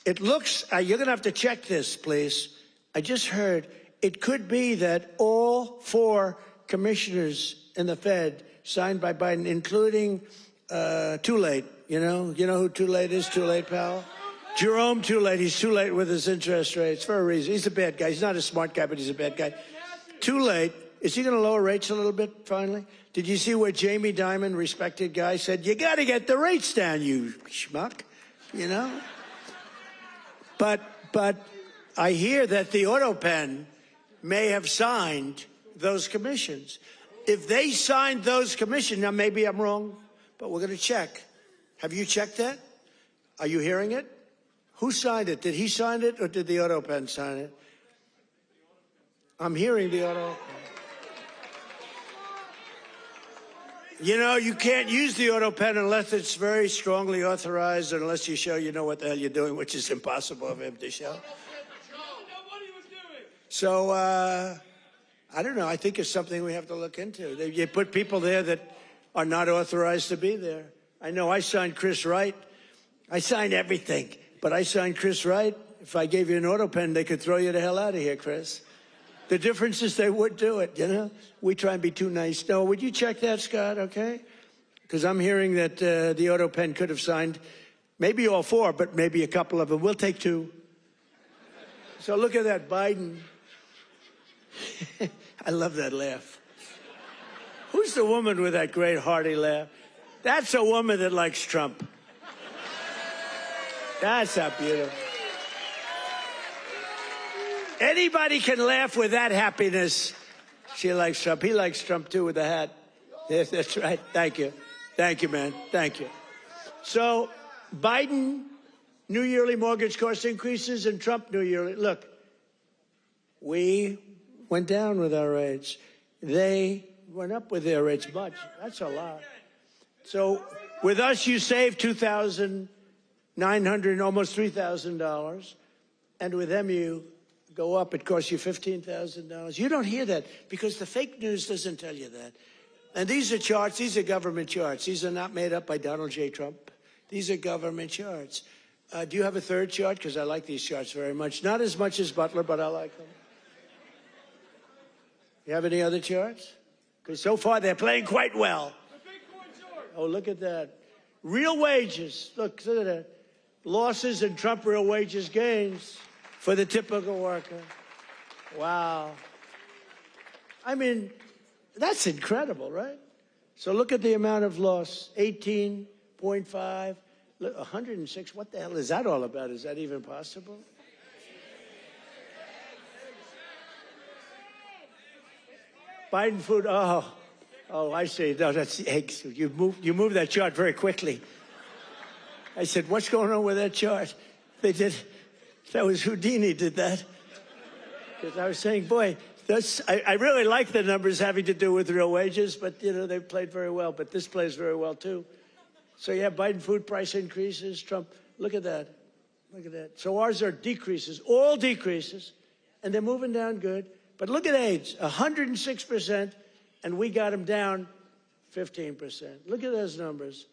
it looks, you're going to have to check this, please. I just heard it could be that all 4 commissioners in the Fed signed by Biden, including Too Late. You know who Too Late is? Too Late, pal? Jerome Too Late. He's too late with his interest rates for a reason. He's a bad guy. He's not a smart guy, but he's a bad guy. Too Late. Is he going to lower rates a little bit, finally? Did you see where Jamie Dimon, respected guy, said, you got to get the rates down, you schmuck, you know? But I hear that the auto pen may have signed those commissions. If they signed those commissions, now maybe I'm wrong, but we're going to check. Have you checked that? Are you hearing it? Who signed it? Did he sign it or did the auto pen sign it? I'm hearing the auto pen. You know, you can't use the auto pen unless it's very strongly authorized, unless you show you know what the hell you're doing, which is impossible of him to show. So, I don't know. I think it's something we have to look into. You put people there that are not authorized to be there. I know I signed Chris Wright. I signed everything, but I signed Chris Wright. If I gave you an auto pen, they could throw you the hell out of here, Chris. The difference is they would do it, you know? We try and be too nice. No, would you check that, Scott, okay? Because I'm hearing that the auto pen could have signed maybe all 4, but maybe a couple of them. We'll take 2. So look at that, Biden. I love that laugh. Who's the woman with that great hearty laugh? That's a woman that likes Trump. That's not beautiful. Anybody can laugh with that happiness. She likes Trump. He likes Trump, too, with the hat. Yes, that's right. Thank you. Thank you, man. Thank you. So, Biden, new yearly mortgage cost increases, and Trump, new yearly. Look, we went down with our rates. They went up with their rates much. That's a lot. So, with us, you save $2,900, almost $3,000. And with them, you go up, it costs you $15,000. You don't hear that because the fake news doesn't tell you that. And these are charts, these are government charts. These are not made up by Donald J. Trump. These are government charts. Do you have a third chart? Because I like these charts very much. Not as much as Butler, but I like them. You have any other charts? Because so far they're playing quite well. Oh, look at that. Real wages. Look at that. Losses and Trump real wages gains for the typical worker. Wow. I mean, that's incredible, right? So look at the amount of loss, 18.5, 106. What the hell is that all about? Is that even possible? Biden food, oh, I see. No, that's the eggs. You moved that chart very quickly. I said, what's going on with that chart? They did, that was Houdini did that. Because I was saying, boy, I really like the numbers having to do with real wages, but, you know, they played very well. But this plays very well, too. So you have Biden food price increases, Trump. Look at that. Look at that. So ours are decreases, all decreases, and they're moving down good. But look at AIDS, 106%, and we got them down 15%. Look at those numbers.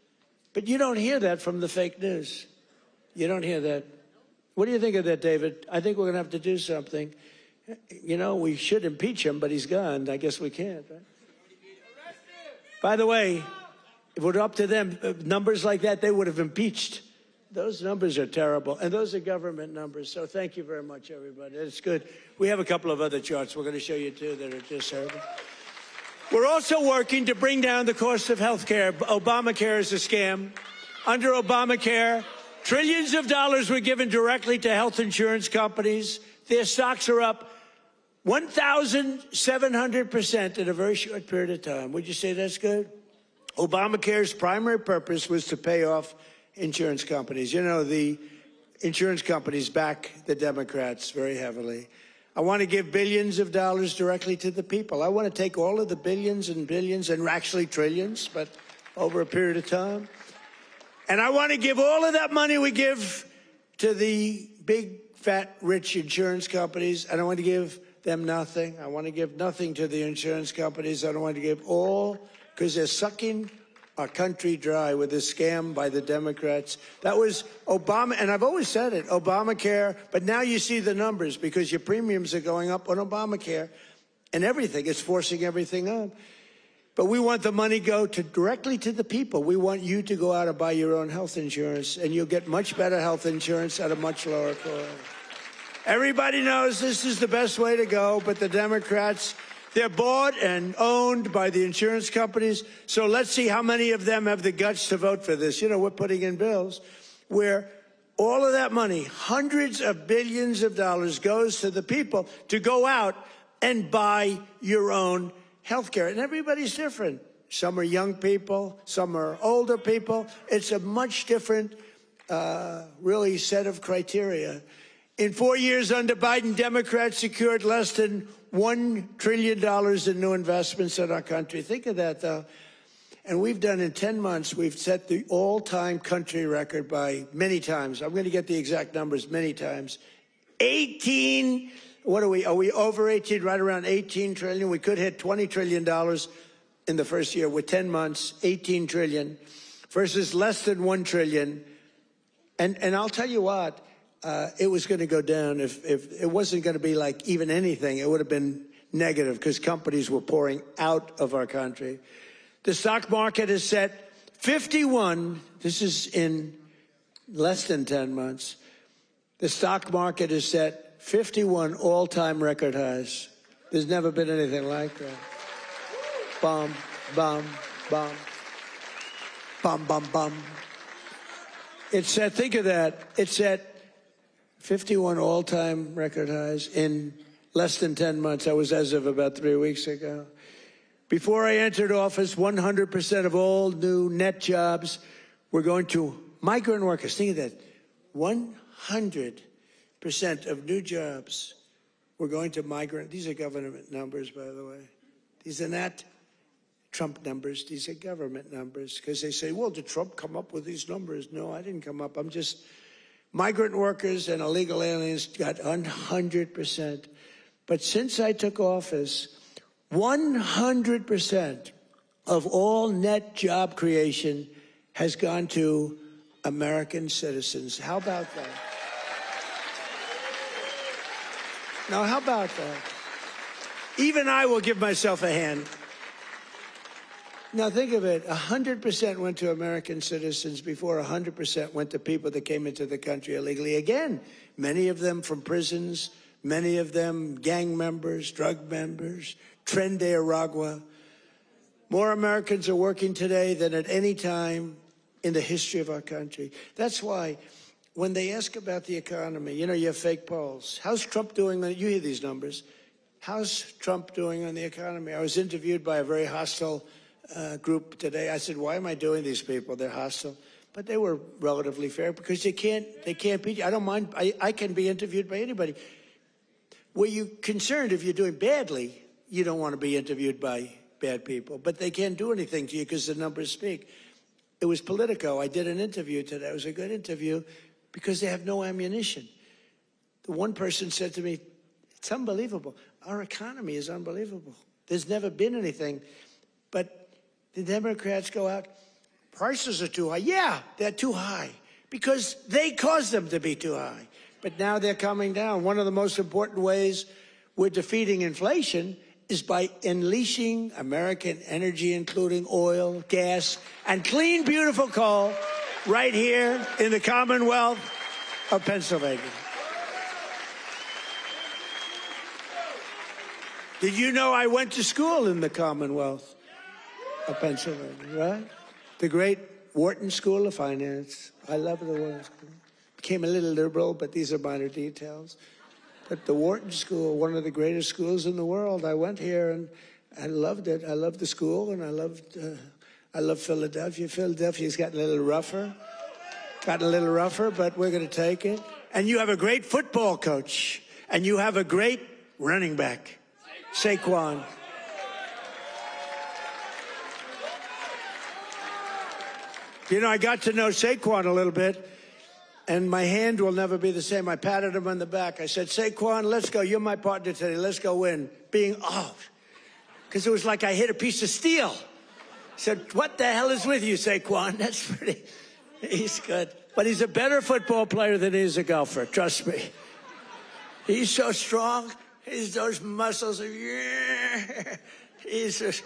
But you don't hear that from the fake news. You don't hear that. What do you think of that, David? I think we're going to have to do something. You know, we should impeach him, but he's gone. I guess we can't, right? By the way, if it were up to them, numbers like that, they would have impeached. Those numbers are terrible, and those are government numbers. So thank you very much, everybody. It's good. We have a couple of other charts we're going to show you, too, that are just terrible. We're also working to bring down the cost of health care. Obamacare is a scam. Under Obamacare, trillions of dollars were given directly to health insurance companies. Their stocks are up 1,700% in a very short period of time. Would you say that's good? Obamacare's primary purpose was to pay off insurance companies. You know, the insurance companies back the Democrats very heavily. I want to give billions of dollars directly to the people. I want to take all of the billions and billions and actually trillions, but over a period of time. And I want to give all of that money we give to the big, fat, rich insurance companies. I don't want to give them nothing. I want to give nothing to the insurance companies. I don't want to give all, because they're sucking our country dry with this scam by the Democrats. That was Obama, and I've always said it, Obamacare, but now you see the numbers because your premiums are going up on Obamacare and everything. It's forcing everything up. But we want the money go directly to the people. We want you to go out and buy your own health insurance, and you'll get much better health insurance at a much lower cost. Everybody knows this is the best way to go, but the Democrats, they're bought and owned by the insurance companies. So let's see how many of them have the guts to vote for this. You know, we're putting in bills where all of that money, hundreds of billions of dollars, goes to the people to go out and buy your own health care. And everybody's different. Some are young people, some are older people. It's a much different, really, set of criteria. In 4 years under Biden, Democrats secured less than $1 trillion in new investments in our country. Think of that, though. And we've done in 10 months, we've set the all-time country record by many times. I'm going to get the exact numbers many times. 18, what are we over 18, right around 18 trillion? We could hit $20 trillion in the first year with 10 months, 18 trillion versus less than 1 trillion. And I'll tell you what, it was going to go down if it wasn't going to be like even anything. It would have been negative because companies were pouring out of our country. The stock market has set 51, this is in less than 10 months, the stock market has set 51 all-time record highs. There's never been anything like that. Bum, bum, bum, bum, bum, bum. It's set, think of that, it's set 51 all-time record highs in less than 10 months. That was as of about 3 weeks ago. Before I entered office, 100% of all new net jobs were going to migrant workers. Think of that. 100% of new jobs were going to migrant. These are government numbers, by the way. These are not Trump numbers. These are government numbers. Because they say, well, did Trump come up with these numbers? No, I didn't come up. I'm just... Migrant workers and illegal aliens got 100%. But since I took office, 100% of all net job creation has gone to American citizens. How about that? Now, how about that? Even I will give myself a hand. Now, think of it. 100% went to American citizens before 100% went to people that came into the country illegally. Again, many of them from prisons, many of them gang members, drug members, Tren de Aragua. More Americans are working today than at any time in the history of our country. That's why when they ask about the economy, you know, you have fake polls. How's Trump doing? You hear these numbers. How's Trump doing on the economy? I was interviewed by a very hostile group today. I said, why am I doing these people? They're hostile. But they were relatively fair because they can't beat you. I don't mind. I can be interviewed by anybody. Were you concerned if you're doing badly, you don't want to be interviewed by bad people. But they can't do anything to you because the numbers speak. It was Politico. I did an interview today. It was a good interview because they have no ammunition. The one person said to me, it's unbelievable. Our economy is unbelievable. There's never been anything. But the Democrats go out, prices are too high. Yeah, they're too high because they caused them to be too high. But now they're coming down. One of the most important ways we're defeating inflation is by unleashing American energy, including oil, gas, and clean, beautiful coal right here in the Commonwealth of Pennsylvania. Did you know I went to school in the Commonwealth of Pennsylvania, right? The great Wharton School of Finance. I love the Wharton School. Became a little liberal, but these are minor details. But the Wharton School, one of the greatest schools in the world. I went here and I loved it. I loved the school, and I love Philadelphia. Philadelphia's gotten a little rougher. But we're going to take it. And you have a great football coach, and you have a great running back, Saquon. You know, I got to know Saquon a little bit, and my hand will never be the same. I patted him on the back. I said, Saquon, let's go. You're my partner today. Let's go win. Being out. Because it was like I hit a piece of steel. I said, what the hell is with you, Saquon? That's pretty... He's good. But he's a better football player than he is a golfer. Trust me. He's so strong. He's those muscles. He's just...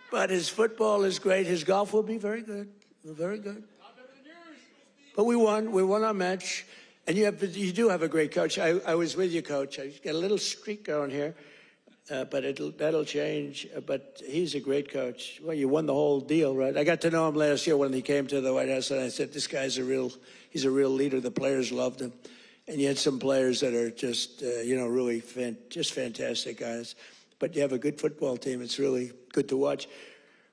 But his football is great. His golf will be very good. Very good. But we won. We won our match. And you do have a great coach. I was with you, Coach. I got a little streak going here. But that'll change. But he's a great coach. Well, you won the whole deal, right? I got to know him last year when he came to the White House, and I said, this guy's he's a real leader. The players loved him. And you had some players that are just, really just fantastic guys. But you have a good football team. It's really good to watch.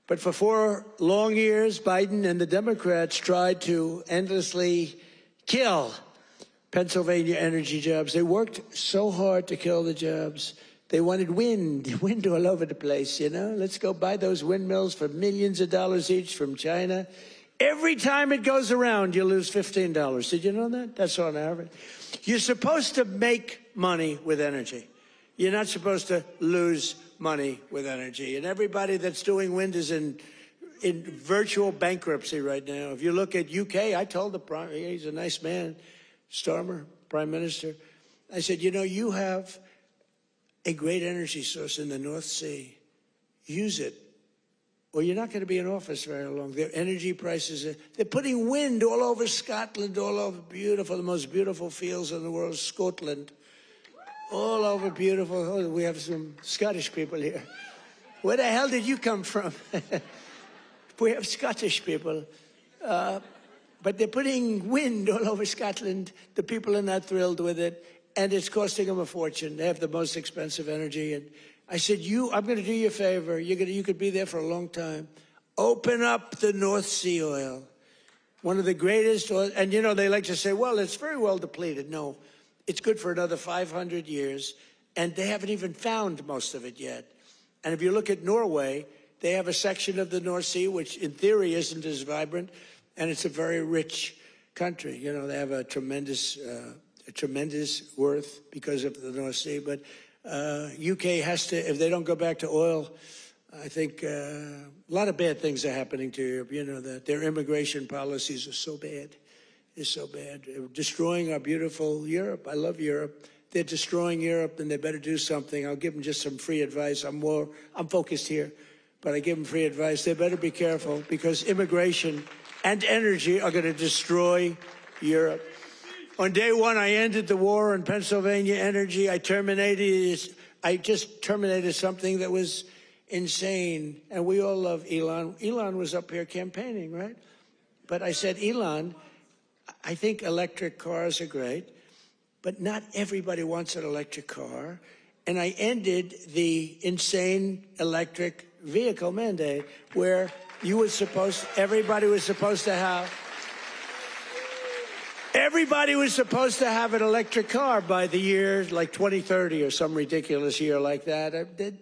But for 4 long years, Biden and the Democrats tried to endlessly kill Pennsylvania energy jobs. They worked so hard to kill the jobs. They wanted wind all over the place, you know? Let's go buy those windmills for millions of dollars each from China. Every time it goes around, you lose $15. Did you know that? That's on average. You're supposed to make money with energy. You're not supposed to lose money with energy. And everybody that's doing wind is in virtual bankruptcy right now. If you look at UK, I told he's a nice man, Starmer, Prime Minister. I said, you have a great energy source in the North Sea. Use it, or you're not going to be in office very long. Their energy prices, they're putting wind all over Scotland, all over the most beautiful fields in the world, Scotland. All over beautiful. Oh, we have some Scottish people here. Where the hell did you come from? We have Scottish people. But they're putting wind all over Scotland. The people are not thrilled with it. And it's costing them a fortune. They have the most expensive energy. And I said, I'm going to do you a favor. You could be there for a long time. Open up the North Sea oil. One of the greatest oil. And, they like to say, well, it's very well depleted. No. It's good for another 500 years, and they haven't even found most of it yet. And if you look at Norway, they have a section of the North Sea, which in theory isn't as vibrant, and it's a very rich country. They have a tremendous worth because of the North Sea. But UK has to, if they don't go back to oil, I think a lot of bad things are happening to Europe. That their immigration policies are so bad. Is so bad. They're destroying our beautiful Europe. I love Europe. They're destroying Europe, and they better do something. I'll give them just some free advice. I'm focused here, but I give them free advice. They better be careful, because immigration and energy are going to destroy Europe. On day one, I ended the war on Pennsylvania energy. I just terminated something that was insane. And we all love Elon. Elon was up here campaigning, right? But I said, Elon, I think electric cars are great, but not everybody wants an electric car. And I ended the insane electric vehicle mandate, where everybody was supposed to have an electric car by the year like 2030 or some ridiculous year like that.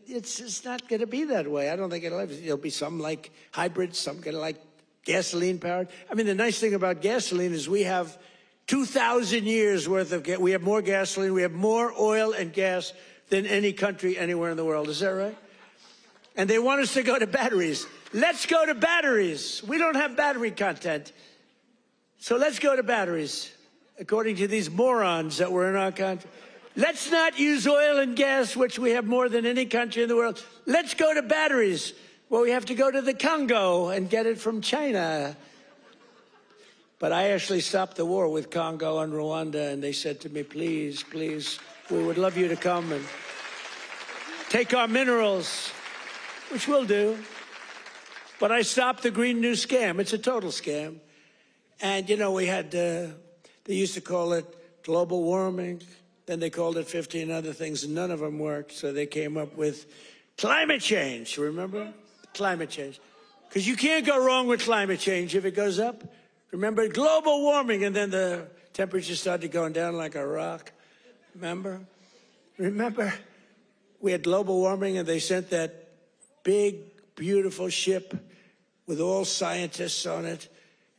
It's just not going to be that way. I don't think it'll be some like hybrids, some going to like gasoline powered. I mean, the nice thing about gasoline is we have 2,000 years worth of we have more gasoline, we have more oil and gas than any country anywhere in the world. Is that right? And they want us to go to batteries. Let's go to batteries. We don't have battery content. So let's go to batteries, according to these morons that were in our country. Let's not use oil and gas, which we have more than any country in the world. Let's go to batteries. Well, we have to go to the Congo and get it from China. But I actually stopped the war with Congo and Rwanda, and they said to me, please, please, we would love you to come and take our minerals, which we'll do. But I stopped the Green New Scam. It's a total scam. And, we had, they used to call it global warming. Then they called it 15 other things, and none of them worked. So they came up with climate change, remember? Climate change. Because you can't go wrong with climate change if it goes up. Remember, global warming, and then the temperature started going down like a rock. Remember? We had global warming, and they sent that big, beautiful ship with all scientists on it.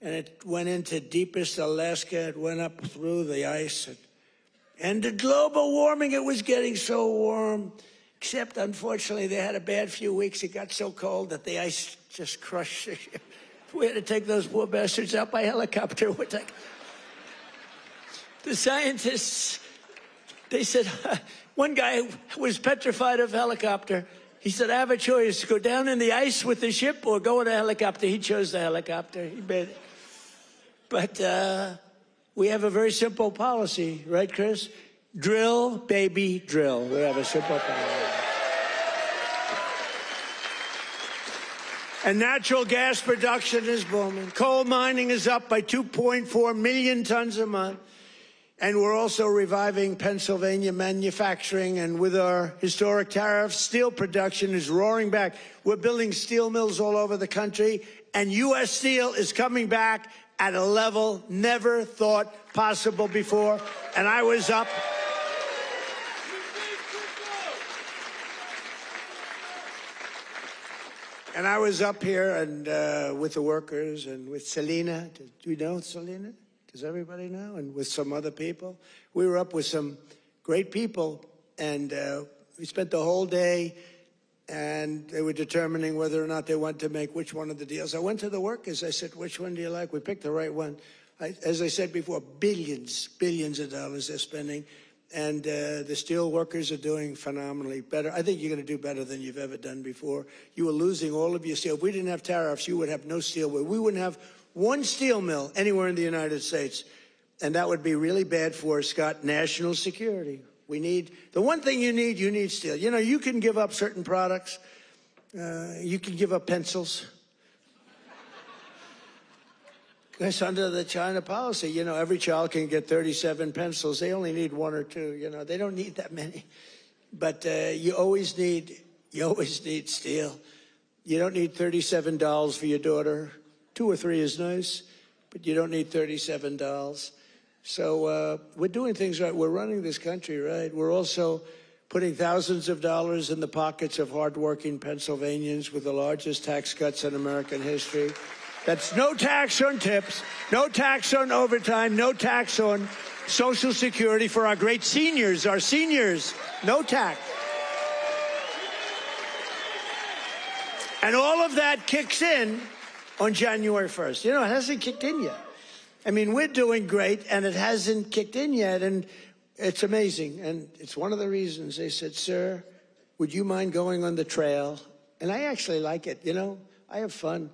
and it went into deepest Alaska. It went up through the ice. And the global warming, it was getting so warm, except unfortunately they had a bad few weeks. It got so cold that the ice just crushed the ship. We had to take those poor bastards out by helicopter. The scientists, they said, one guy was petrified of helicopter. He said, I have a choice, go down in the ice with the ship or go in a helicopter. He chose the helicopter. He made it. But we have a very simple policy, right, Chris? Drill, baby, drill. We have a simple policy. And natural gas production is booming. Coal mining is up by 2.4 million tons a month. And we're also reviving Pennsylvania manufacturing. And with our historic tariffs, steel production is roaring back. We're building steel mills all over the country. And U.S. Steel is coming back at a level never thought possible before. And I was up. And I was up here and with the workers and with Selena. Do you know Selena? Does everybody know? And with some other people. We were up with some great people, and we spent the whole day, and they were determining whether or not they want to make which one of the deals. I went to the workers. I said, which one do you like? We picked the right one. As I said before, billions of dollars they're spending, and the steel workers are doing phenomenally better. I think you're going to do better than you've ever done before. You were losing all of your steel. If we didn't have tariffs, you would have no steel. We wouldn't have one steel mill anywhere in the United States. And that would be really bad for, Scott, national security. We need, the one thing you need steel. You know, you can give up certain products. You can give up pencils. Because under the China policy, you know, every child can get 37 pencils. They only need one or two, you know. They don't need that many. But you always need steel. You don't need $37 for your daughter. 2 or 3 is nice, but you don't need $37. So we're doing things right. We're running this country right. We're also putting thousands of dollars in the pockets of hardworking Pennsylvanians with the largest tax cuts in American history. That's no tax on tips, no tax on overtime, no tax on Social Security for our great seniors, no tax. And all of that kicks in on January 1st. You know, it hasn't kicked in yet. I mean, we're doing great, and it hasn't kicked in yet, and it's amazing. And it's one of the reasons they said, sir, would you mind going on the trail? And I actually like it, you know. I have fun.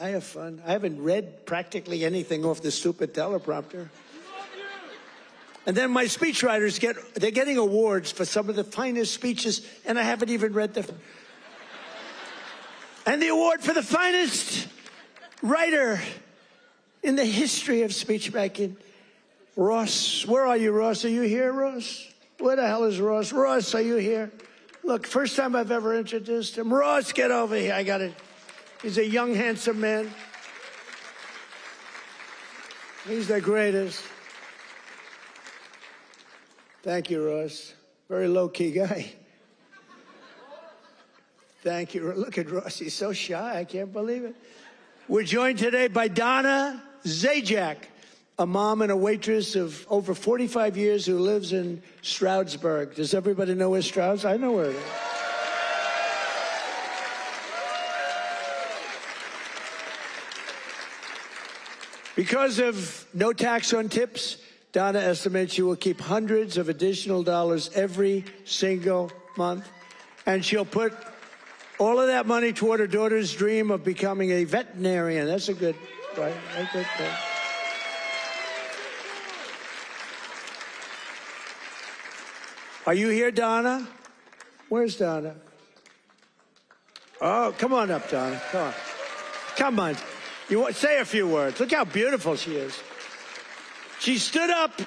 I haven't read practically anything off the stupid teleprompter. And then my speechwriters they're getting awards for some of the finest speeches, and I haven't even read them. And the award for the finest writer in the history of speech making, Ross. Where are you, Ross? Are you here, Ross? Where the hell is Ross? Ross, are you here? Look, first time I've ever introduced him. Ross, get over here. I got it. He's a young, handsome man. He's the greatest. Thank you, Ross. Very low-key guy. Thank you. Look at Ross. He's so shy. I can't believe it. We're joined today by Donna Zajac, a mom and a waitress of over 45 years who lives in Stroudsburg. Does everybody know where Strouds? I know where it is. Because of no tax on tips, Donna estimates she will keep hundreds of additional dollars every single month, and she'll put all of that money toward her daughter's dream of becoming a veterinarian. That's a good, right? A good thing. Are you here, Donna? Where's Donna? Oh, come on up, Donna. Come on. Come on. You want say a few words. Look how beautiful she is. She stood up.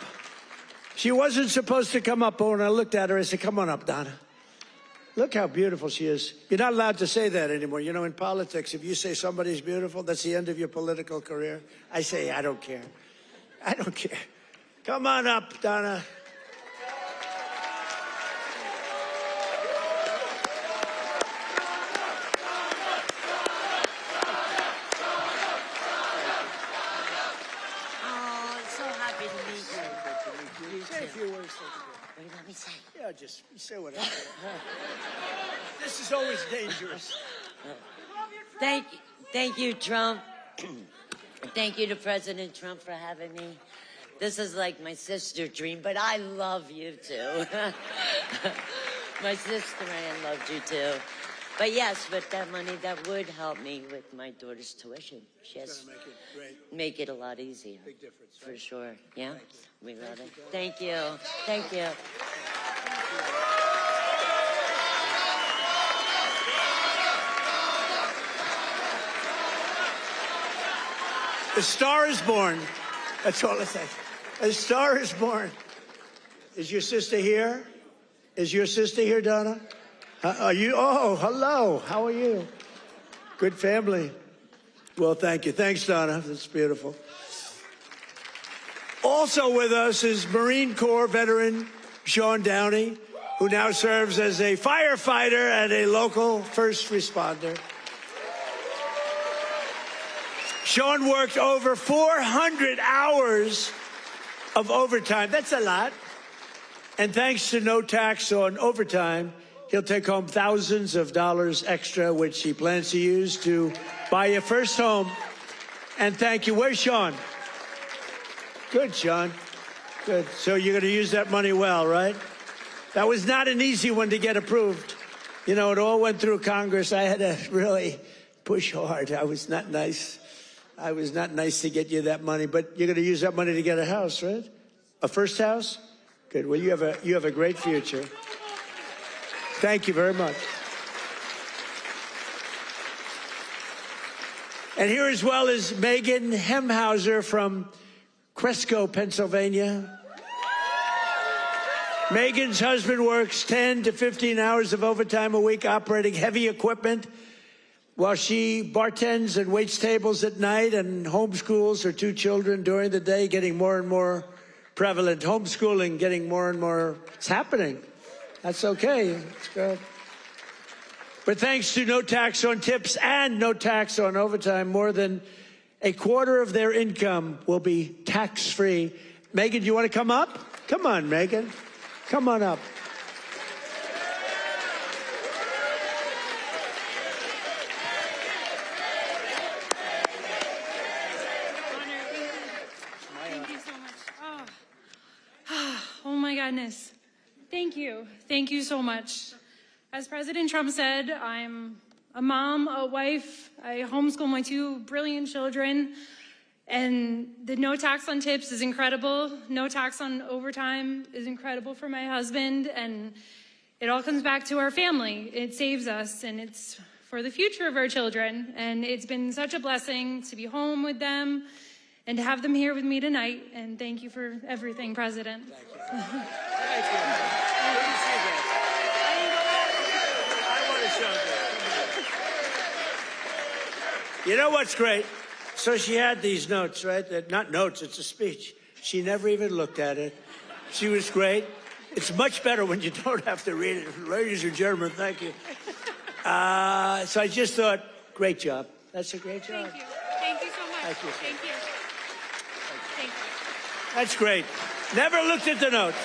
She wasn't supposed to come up, but when I looked at her, I said, come on up, Donna. Look how beautiful she is. You're not allowed to say that anymore. You know, in politics, if you say somebody's beautiful, that's the end of your political career. I say, I don't care. I don't care. Come on up, Donna. Say a few words. What do you want me to say? Yeah, just say whatever. This is always dangerous. Thank you, Trump. Thank you to President Trump for having me. This is like my sister dream, but I love you too. My sister Ann loved you too. But yes, with that money, that would help me with my daughter's tuition. Yes, make it a lot easier. Big difference. For sure. Yeah, we love it. Thank you. Thank you. A star is born. That's all I say. A star is born. Is your sister here? Is your sister here, Donna? Are you? Oh, hello. How are you? Good family. Well, thank you. Thanks, Donna. That's beautiful. Also with us is Marine Corps veteran Sean Downey, who now serves as a firefighter and a local first responder. Sean worked over 400 hours of overtime. That's a lot. And thanks to no tax on overtime, he'll take home thousands of dollars extra, which he plans to use to buy your first home. And thank you. Where's Sean? Good, Sean. Good. So you're going to use that money well, right? That was not an easy one to get approved. You know, it all went through Congress. I had to really push hard. I was not nice. I was not nice to get you that money, but you're going to use that money to get a house, right? A first house? Good. Well, you have a great future. Thank you very much. And here as well is Megan Hemhauser from Cresco, Pennsylvania. Megan's husband works 10 to 15 hours of overtime a week operating heavy equipment, while she bartends and waits tables at night and homeschools her two children during the day, getting more and more prevalent. Homeschooling getting more and more. It's happening. That's okay. It's good. But thanks to no tax on tips and no tax on overtime, more than a quarter of their income will be tax-free. Megan, do you want to come up? Come on, Megan. Come on up. Goodness. Thank you. Thank you so much. As President Trump said, I'm a mom, a wife. I homeschool my two brilliant children. And the no tax on tips is incredible. No tax on overtime is incredible for my husband. And it all comes back to our family. It saves us, and it's for the future of our children. And it's been such a blessing to be home with them and to have them here with me tonight. And thank you for everything, President. Thank you. Thank you. Good to see that. I want to show this. You know what's great? So she had these notes, right? Not notes, it's a speech. She never even looked at it. She was great. It's much better when you don't have to read it. Ladies and gentlemen, thank you. So I just thought, great job. That's a great job. Thank you. Thank you so much. Thank you. Thank you. Thank you. That's great. Never looked at the notes.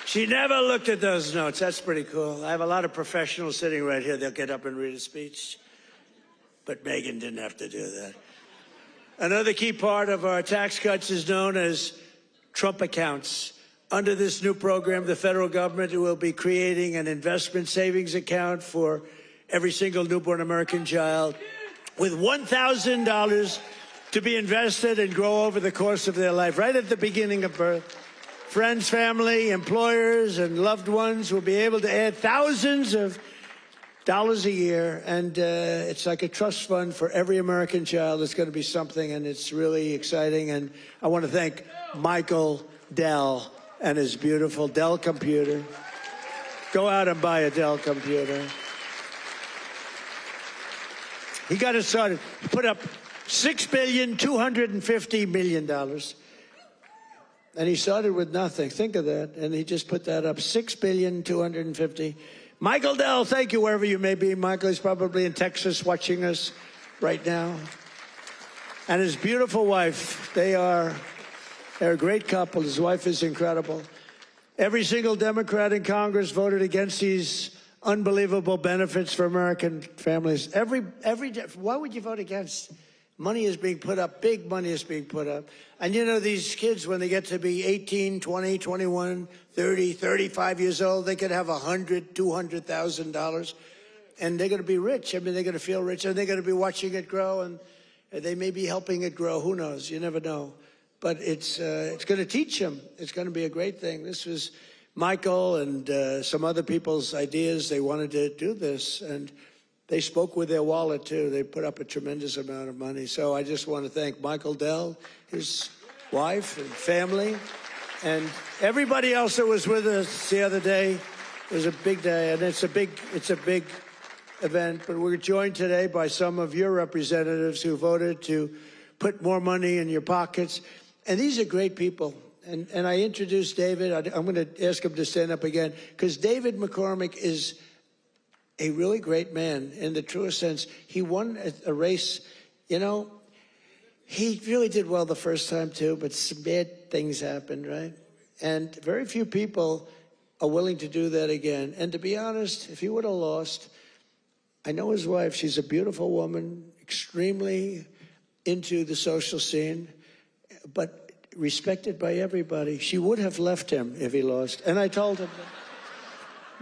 She never looked at those notes. That's pretty cool. I have a lot of professionals sitting right here. They'll get up and read a speech. But Megan didn't have to do that. Another key part of our tax cuts is known as Trump accounts. Under this new program, the federal government will be creating an investment savings account for every single newborn American child with $1,000 to be invested and grow over the course of their life, right at the beginning of birth. Friends, family, employers, and loved ones will be able to add thousands of dollars a year, and it's like a trust fund for every American child. It's going to be something, and it's really exciting. And I want to thank Michael Dell and his beautiful Dell computer. Go out and buy a Dell computer. He got it started. He put up $6.25 billion. And he started with nothing. Think of that. And he just put that up, $6.25 billion. Michael Dell, thank you wherever you may be. Michael is probably in Texas watching us. right now. And his beautiful wife. They're a great couple. His wife is incredible. Every single Democrat in Congress voted against these unbelievable benefits for American families. Why would you vote against? Money is being put up. Big money is being put up. And you know, these kids, when they get to be 18, 20, 21, 30, 35 years old, they could have $100,000, $200,000. And they're going to be rich. I mean, they're going to feel rich. And they're going to be watching it grow. And they may be helping it grow. Who knows? You never know. But it's going to teach them. It's going to be a great thing. This was Michael and some other people's ideas. They wanted to do this. And they spoke with their wallet, too. They put up a tremendous amount of money. So I just want to thank Michael Dell, his wife and family, and everybody else that was with us the other day. It was a big day, and it's a big event. But we're joined today by some of your representatives who voted to put more money in your pockets. And these are great people. And I introduced David. I'm going to ask him to stand up again, because David McCormick is a really great man in the truest sense. He won a race. You know, he really did well the first time, too, but some bad things happened, right? And very few people are willing to do that again. And to be honest, if he would have lost, I know his wife. She's a beautiful woman, extremely into the social scene, but respected by everybody. She would have left him if he lost. And I told him that.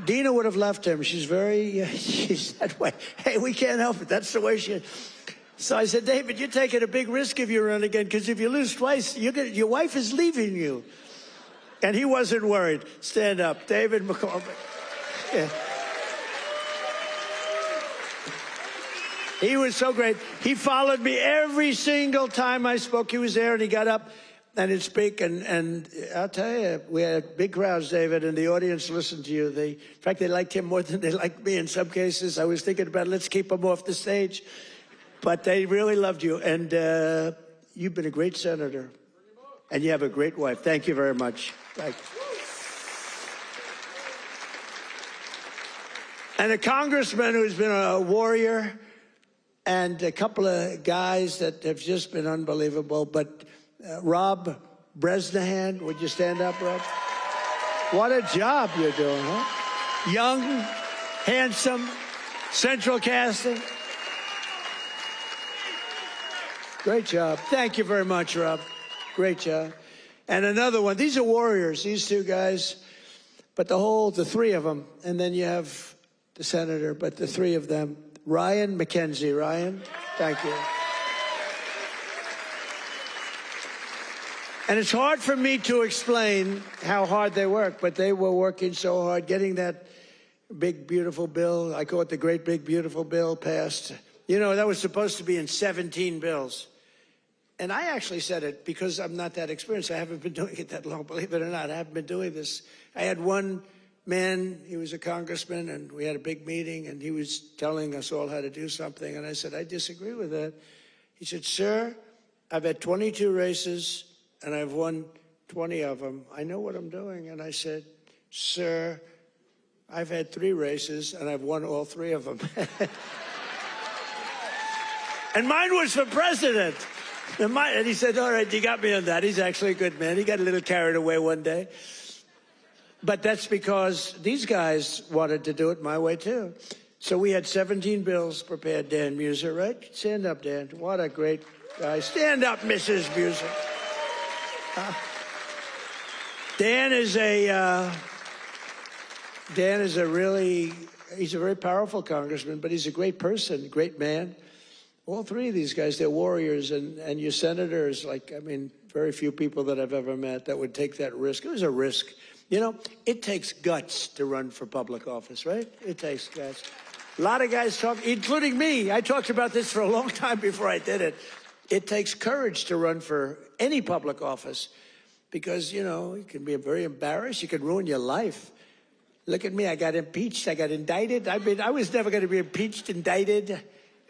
Dina would have left him. She's that way. Hey, we can't help it. That's the way she is. So I said, David, you're taking a big risk if you run again, because if you lose twice, your wife is leaving you. And he wasn't worried. Stand up. David McCormick. Yeah. He was so great. He followed me every single time I spoke. He was there, and he got up and he'd speak. And I'll tell you, we had big crowds, David, and the audience listened to you. In fact, they liked him more than they liked me in some cases. I was thinking about, let's keep him off the stage. But they really loved you. And you've been a great senator. And you have a great wife. Thank you very much. Thank you. And a congressman who's been a warrior, and a couple of guys that have just been unbelievable. But Rob Bresnahan, would you stand up, Rob? What a job you're doing, huh? Young, handsome, central casting. Great job. Thank you very much, Rob. Great job. And another one. These are warriors, these two guys. But the three of them. And then you have the senator, but the three of them. Ryan McKenzie. Ryan, thank you. And it's hard for me to explain how hard they work, but they were working so hard getting that big, beautiful bill. I call it the great, big, beautiful bill passed. You know, that was supposed to be in 17 bills. And I actually said it because I'm not that experienced. I haven't been doing it that long, believe it or not. I haven't been doing this. I had one man, he was a congressman, and we had a big meeting, and he was telling us all how to do something. And I said, I disagree with that. He said, sir, I've had 22 races, and I've won 20 of them. I know what I'm doing. And I said, sir, I've had 3 races, and I've won all 3 of them. And mine was for president. And he said, all right, you got me on that. He's actually a good man. He got a little carried away one day. But that's because these guys wanted to do it my way, too. So we had 17 bills prepared. Dan Muser, right? Stand up, Dan. What a great guy. Stand up, Mrs. Muser. Dan is he's a very powerful congressman, but he's a great person, great man. All 3 of these guys, they're warriors, and your senators, very few people that I've ever met that would take that risk. It was a risk. You know, it takes guts to run for public office, right? It takes guts. A lot of guys talk, including me. I talked about this for a long time before I did it. It takes courage to run for any public office because, you know, you can be very embarrassed. You can ruin your life. Look at me. I got impeached. I got indicted. I was never going to be impeached, indicted.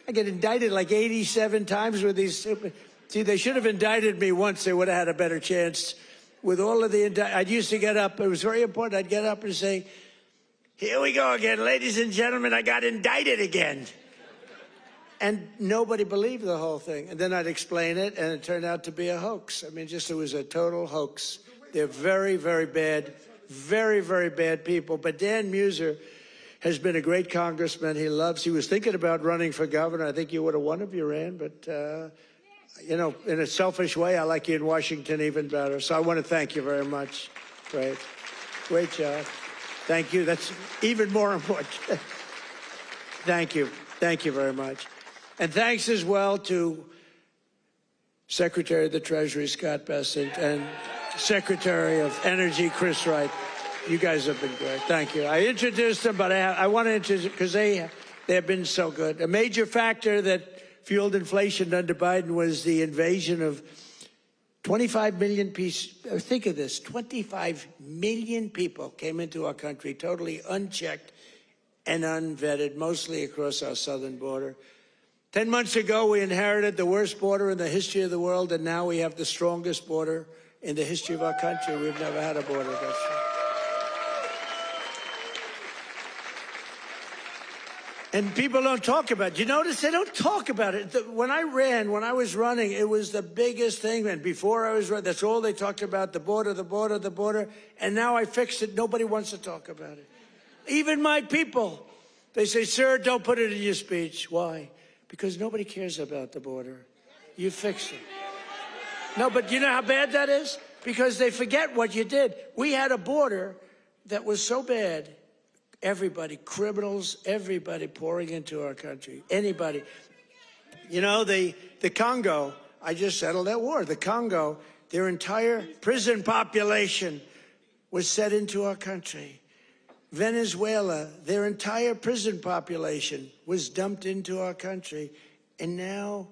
I get indicted like 87 times with these stupid... See, they should have indicted me once. They would have had a better chance. With all of the I used to get up. It was very important. I'd get up and say, here we go again. Ladies and gentlemen, I got indicted again. And nobody believed the whole thing. And then I'd explain it, and it turned out to be a hoax. I mean, just it was a total hoax. They're very, very bad, very, very bad people. But Dan Muser has been a great congressman. He was thinking about running for governor. I think you would have won if you ran. But, you know, in a selfish way, I like you in Washington even better. So I want to thank you very much. Great. Great job. Thank you. That's even more important. Thank you. Thank you very much. And thanks as well to Secretary of the Treasury, Scott Bessent, and Secretary of Energy, Chris Wright. You guys have been great. Thank you. I introduced them, but I want to introduce because they have been so good. A major factor that fueled inflation under Biden was the invasion of 25 million people. Think of this, 25 million people came into our country totally unchecked and unvetted, mostly across our southern border. 10 months ago, we inherited the worst border in the history of the world, and now we have the strongest border in the history of our country. We've never had a border that strong. And people don't talk about it. You notice they don't talk about it. When I was running, it was the biggest thing. And before I was running, that's all they talked about, the border, the border, the border. And now I fixed it. Nobody wants to talk about it. Even my people. They say, sir, don't put it in your speech. Why? Because nobody cares about the border. You fixed it. No, but you know how bad that is? Because they forget what you did. We had a border that was so bad. Everybody, criminals, everybody pouring into our country. Anybody. You know, the Congo, I just settled that war. The Congo, their entire prison population was set into our country. Venezuela, their entire prison population was dumped into our country. And now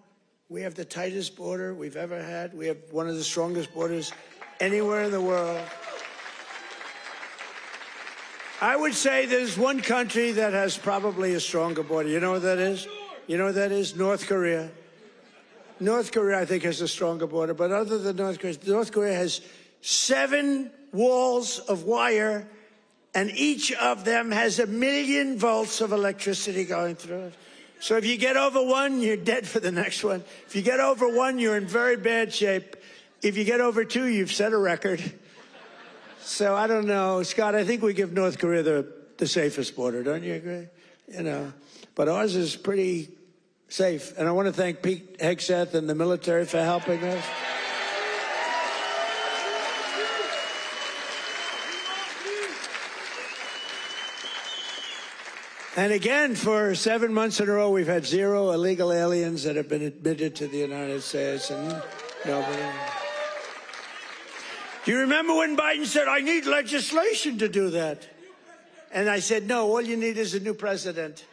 we have the tightest border we've ever had. We have one of the strongest borders anywhere in the world. I would say there's one country that has probably a stronger border. You know what that is? You know what that is? North Korea. North Korea, I think, has a stronger border. But other than North Korea has 7 walls of wire, and each of them has 1 million volts of electricity going through it. So if you get over one, you're dead for the next one. If you get over one, you're in very bad shape. If you get over 2, you've set a record. So I don't know, Scott, I think we give North Korea the safest border. Don't you agree? You know, but ours is pretty safe. And I want to thank Pete Hegseth and the military for helping us. And again, for 7 months in a row, we've had 0 illegal aliens that have been admitted to the United States, and nobody. Do you remember when Biden said, I need legislation to do that? And I said, no, all you need is a new president.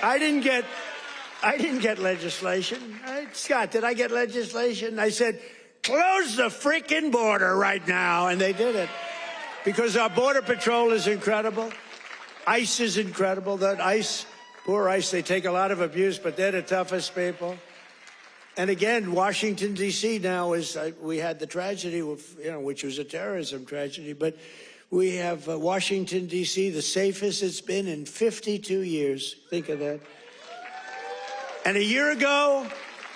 I didn't get legislation. Scott, did I get legislation? I said, close the freaking border right now. And they did it. Because our Border Patrol is incredible. ICE is incredible. That ICE, poor ICE, they take a lot of abuse, but they're the toughest people. And again, Washington, D.C. now is, we had the tragedy, which was a terrorism tragedy, but we have Washington, D.C., the safest it's been in 52 years. Think of that. And a year ago,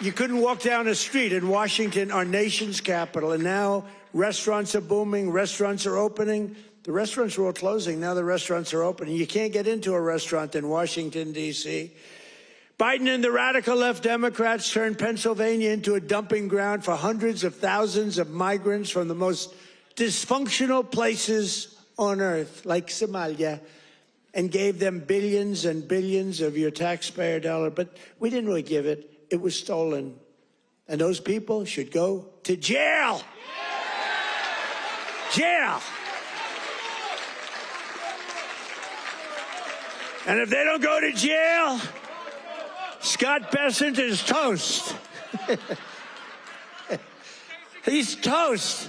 you couldn't walk down a street in Washington, our nation's capital, and now restaurants are booming, restaurants are opening. The restaurants were all closing. Now the restaurants are opening. You can't get into a restaurant in Washington, D.C. Biden and the radical left Democrats turned Pennsylvania into a dumping ground for hundreds of thousands of migrants from the most dysfunctional places on earth, like Somalia, and gave them billions and billions of your taxpayer dollar. But we didn't really give it. It was stolen. And those people should go to jail. Jail. And if they don't go to jail, Scott Bessent is toast. He's toast.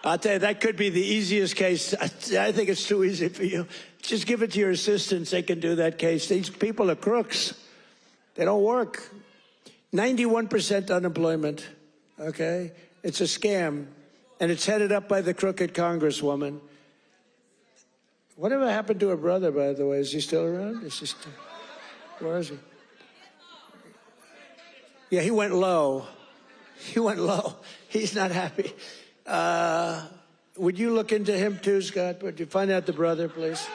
I'll tell you, that could be the easiest case. I think it's too easy for you. Just give it to your assistants. They can do that case. These people are crooks. They don't work. 91% unemployment, okay? It's a scam, and it's headed up by the crooked Congresswoman. Whatever happened to her brother, by the way? Is he still around? Where is he? Yeah, he went low. He went low. He's not happy. Would you look into him too, Scott? Would you find out the brother, please?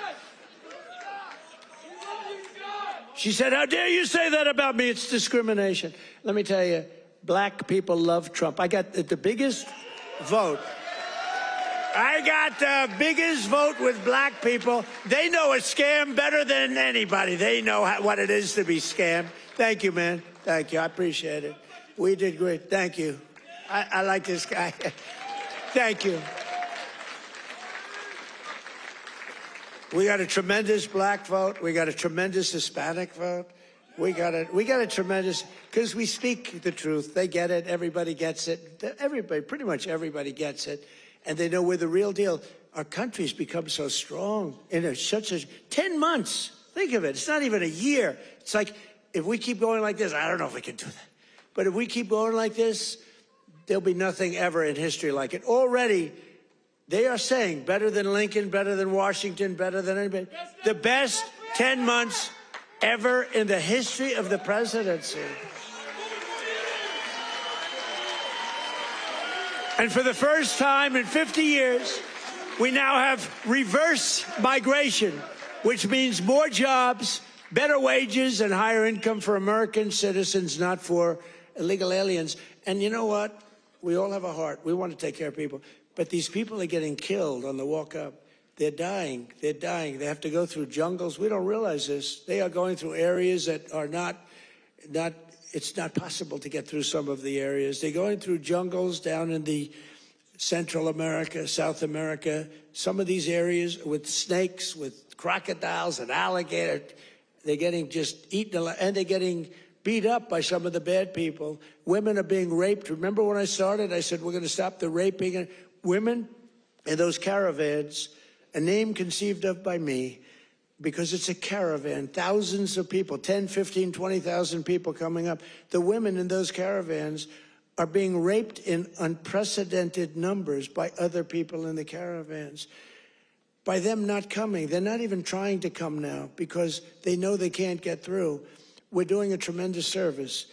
She said, how dare you say that about me? It's discrimination. Let me tell you, black people love Trump. I got the biggest vote. I got the biggest vote with black people. They know a scam better than anybody. They know what it is to be scammed. Thank you, man. Thank you. I appreciate it. We did great. Thank you. I like this guy. Thank you. We got a tremendous black vote. We got a tremendous Hispanic vote. We got a tremendous, because we speak the truth. They get it. Everybody gets it. Everybody, pretty much everybody gets it. And they know we're the real deal. Our country's become so strong in such a 10 months. Think of it. It's not even a year. It's like, if we keep going like this, I don't know if we can do that. But if we keep going like this, there'll be nothing ever in history like it. Already, they are saying better than Lincoln, better than Washington, better than anybody. The best 10 months ever in the history of the presidency. And for the first time in 50 years, we now have reverse migration, which means more jobs, better wages, and higher income for American citizens, not for illegal aliens. And you know what? We all have a heart. We want to take care of people. But these people are getting killed on the walk up. They're dying. They're dying. They have to go through jungles. We don't realize this. They are going through areas that are not it's not possible to get through some of the areas. They're going through jungles down in the Central America, South America, some of these areas with snakes, with crocodiles and alligators. They're getting just eaten, and they're getting beat up by some of the bad people. Women are being raped. Remember when I started, I said, we're going to stop the raping. Women in those caravans, a name conceived of by me, because it's a caravan, thousands of people, 10, 15, 20,000 people coming up. The women in those caravans are being raped in unprecedented numbers by other people in the caravans. By them not coming, they're not even trying to come now because they know they can't get through. We're doing a tremendous service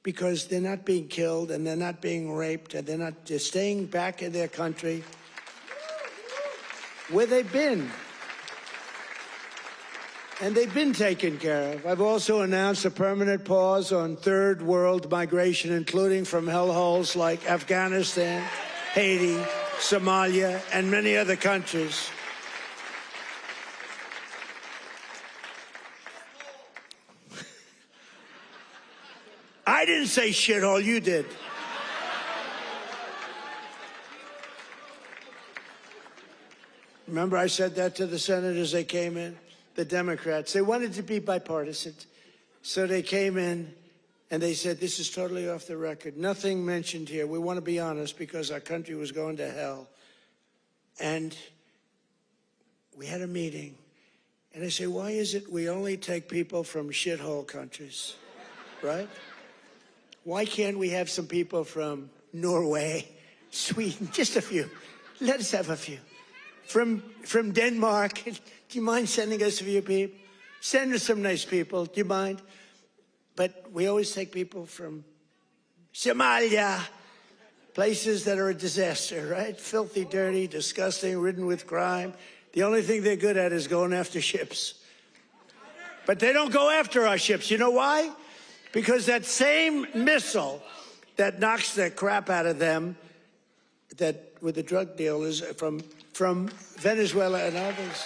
because they're not being killed and they're not being raped and they're staying back in their country where they've been. And they've been taken care of. I've also announced a permanent pause on third world migration, including from hellholes like Afghanistan, Haiti, Somalia, and many other countries. I didn't say shithole, you did. Remember I said that to the senators they came in? The Democrats. They wanted to be bipartisan. So they came in and they said, this is totally off the record. Nothing mentioned here. We want to be honest because our country was going to hell. And we had a meeting. And I say, why is it we only take people from shithole countries, right? Why can't we have some people from Norway, Sweden, just a few? Let us have a few. From Denmark. Do you mind sending us a few people? Send us some nice people. Do you mind? But we always take people from Somalia, places that are a disaster, right? Filthy, dirty, disgusting, ridden with crime. The only thing they're good at is going after ships. But they don't go after our ships. You know why? Because that same missile that knocks the crap out of them, that with the drug dealers from Venezuela and others.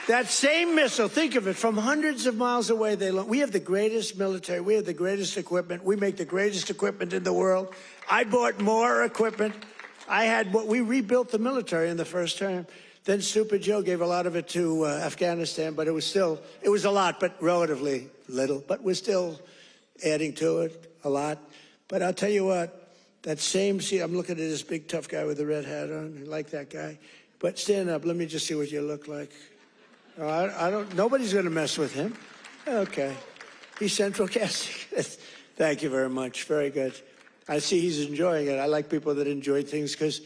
That same missile, think of it, from hundreds of miles away, we have the greatest military, we have the greatest equipment, we make the greatest equipment in the world. I bought more equipment. We rebuilt the military in the first term. Then Stupid Joe gave a lot of it to Afghanistan, but it was a lot, but relatively little. But we're still adding to it a lot. But I'll tell you what, I'm looking at this big tough guy with the red hat on. I like that guy. But stand up, let me just see what you look like. Nobody's going to mess with him. Okay. He's central casting. Thank you very much. Very good. I see he's enjoying it. I like people that enjoy things because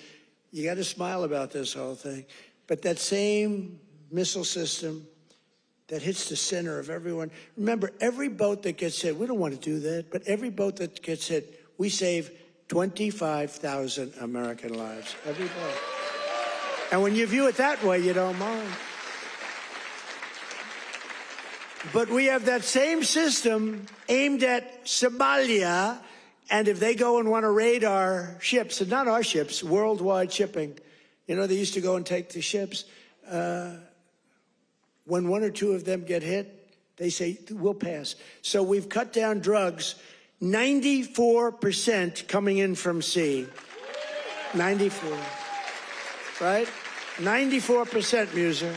you got to smile about this whole thing. But that same missile system that hits the center of everyone. Remember, every boat that gets hit, we don't want to do that, but every boat that gets hit, we save 25,000 American lives, every boat. And when you view it that way, you don't mind. But we have that same system aimed at Somalia, and if they go and want to raid our ships, and not our ships, worldwide shipping, you know, they used to go and take the ships. When one or two of them get hit, they say, we'll pass. So we've cut down drugs, 94% coming in from sea. 94, right? 94%, Muser.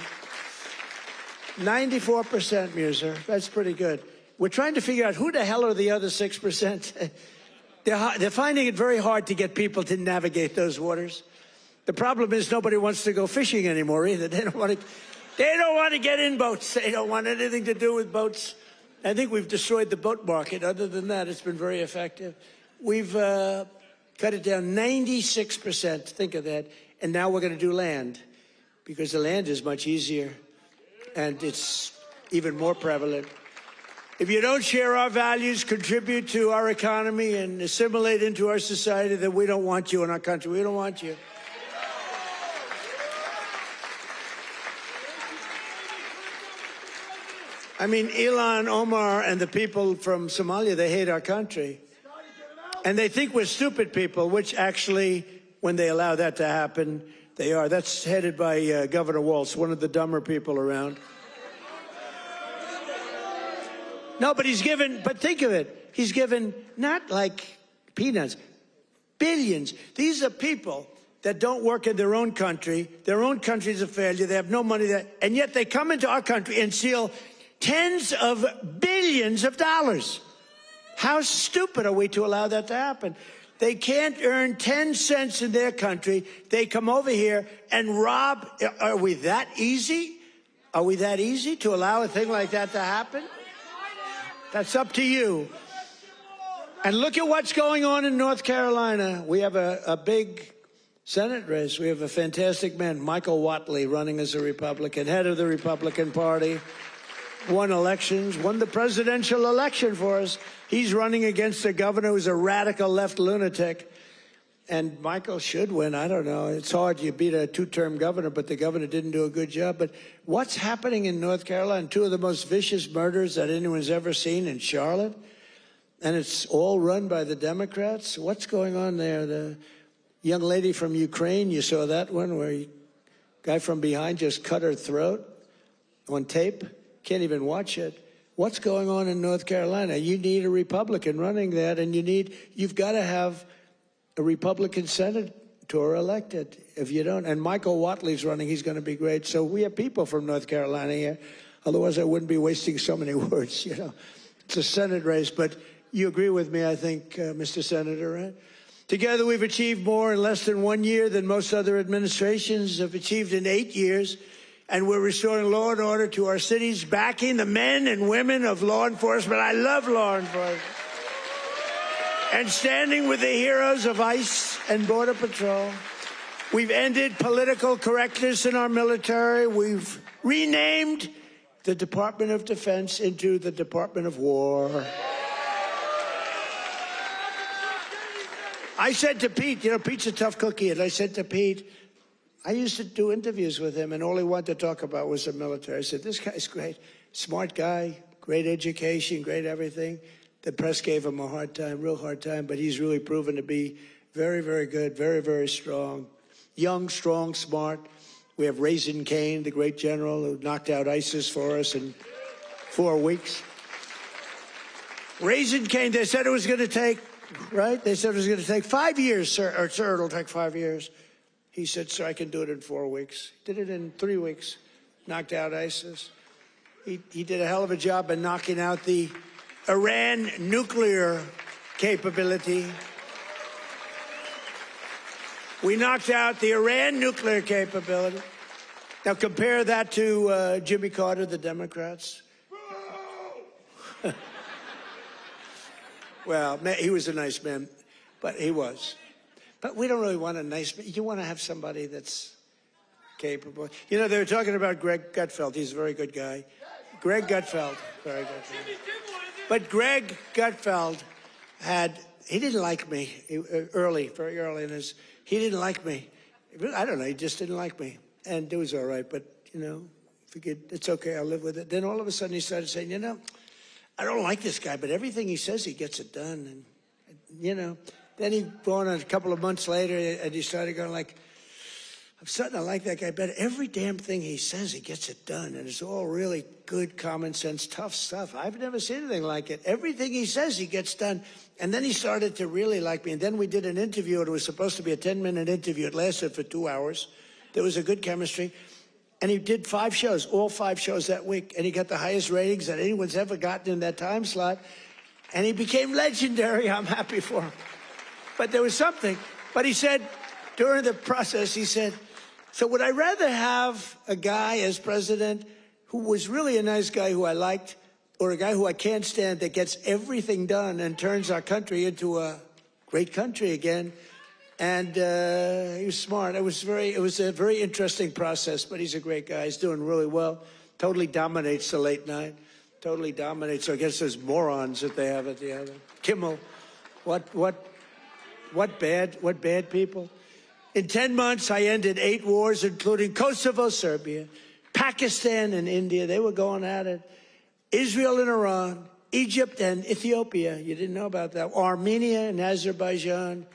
94%, Muser. That's pretty good. We're trying to figure out who the hell are the other 6%. They're finding it very hard to get people to navigate those waters. The problem is nobody wants to go fishing anymore either. They don't want to get in boats. They don't want anything to do with boats. I think we've destroyed the boat market. Other than that, it's been very effective. We've cut it down 96%. Think of that. And now we're going to do land, because the land is much easier and it's even more prevalent. If you don't share our values, contribute to our economy, and assimilate into our society, then we don't want you in our country. We don't want you. I mean, Ilhan Omar and the people from Somalia, they hate our country. And they think we're stupid people, which actually, when they allow that to happen, they are. That's headed by Governor Walz, one of the dumber people around. No, but think of it. He's given not like peanuts, billions. These are people that don't work in their own country. Their own country's a failure. They have no money there. And yet they come into our country and steal tens of billions of dollars. How stupid are we to allow that to happen? They can't earn 10 cents in their country. They come over here and rob. Are we that easy? Are we that easy to allow a thing like that to happen? That's up to you. And look at what's going on in North Carolina. We have a big Senate race. We have a fantastic man, Michael Whatley, running as a Republican, head of the Republican Party. Won elections, won the presidential election for us. He's running against a governor who's a radical left lunatic. And Michael should win. I don't know. It's hard. You beat a two-term governor, but the governor didn't do a good job. But what's happening in North Carolina? Two of the most vicious murders that anyone's ever seen in Charlotte. And it's all run by the Democrats. What's going on there? The young lady from Ukraine, you saw that one where a guy from behind just cut her throat on tape. Can't even watch it. What's going on in North Carolina? You need a Republican running that, and you've got to have a Republican senator elected. If you don't, and Michael Whatley's running, he's going to be great. So we have people from North Carolina here. Otherwise, I wouldn't be wasting so many words, you know. It's a Senate race, but you agree with me, I think, Mr. Senator, right? Together, we've achieved more in less than 1 year than most other administrations have achieved in 8 years. And we're restoring law and order to our cities, backing the men and women of law enforcement. I love law enforcement. And standing with the heroes of ICE and Border Patrol. We've ended political correctness in our military. We've renamed the Department of Defense into the Department of War. I said to Pete, you know, Pete's a tough cookie, and I said to Pete, I used to do interviews with him, and all he wanted to talk about was the military. I said, this guy's great, smart guy, great education, great everything. The press gave him a hard time, real hard time, but he's really proven to be very, very good, very, very strong. Young, strong, smart. We have Raisin Cain, the great general who knocked out ISIS for us in 4 weeks. Raisin Cain, they said it was going to take, right? They said it was going to take 5 years, sir, or sir, it'll take 5 years. He said, sir, I can do it in 4 weeks. Did it in 3 weeks, knocked out ISIS. He did a hell of a job in knocking out the Iran nuclear capability. We knocked out the Iran nuclear capability. Now compare that to Jimmy Carter, the Democrats. Well, he was a nice man, but he was. But we don't really want a nice man. You want to have somebody that's capable. You know, they were talking about Greg Gutfeld. He's a very good guy. Greg Gutfeld. Very good. But Greg Gutfeld he didn't like me very early in his, he didn't like me. I don't know, he just didn't like me. And it was all right, but, you know, it's okay, I'll live with it. Then all of a sudden he started saying, you know, I don't like this guy, but everything he says, he gets it done. And, you know, then he went on a couple of months later and he started going like, I'm starting to like that guy better. Every damn thing he says, he gets it done. And it's all really good, common sense, tough stuff. I've never seen anything like it. Everything he says, he gets done. And then he started to really like me. And then we did an interview. It was supposed to be a 10-minute interview. It lasted for 2 hours. There was a good chemistry. And he did 5 shows, all 5 shows that week. And he got the highest ratings that anyone's ever gotten in that time slot. And he became legendary. I'm happy for him. But there was something. But he said, during the process, he said, so would I rather have a guy as president who was really a nice guy who I liked, or a guy who I can't stand that gets everything done and turns our country into a great country again? And he was smart. It was a very interesting process, but he's a great guy. He's doing really well. Totally dominates the late night. Totally dominates. So I guess those morons that they have at the other. Kimmel. What bad people? In 10 months, I ended 8 wars, including Kosovo, Serbia, Pakistan and India. They were going at it. Israel and Iran, Egypt and Ethiopia. You didn't know about that. Armenia and Azerbaijan.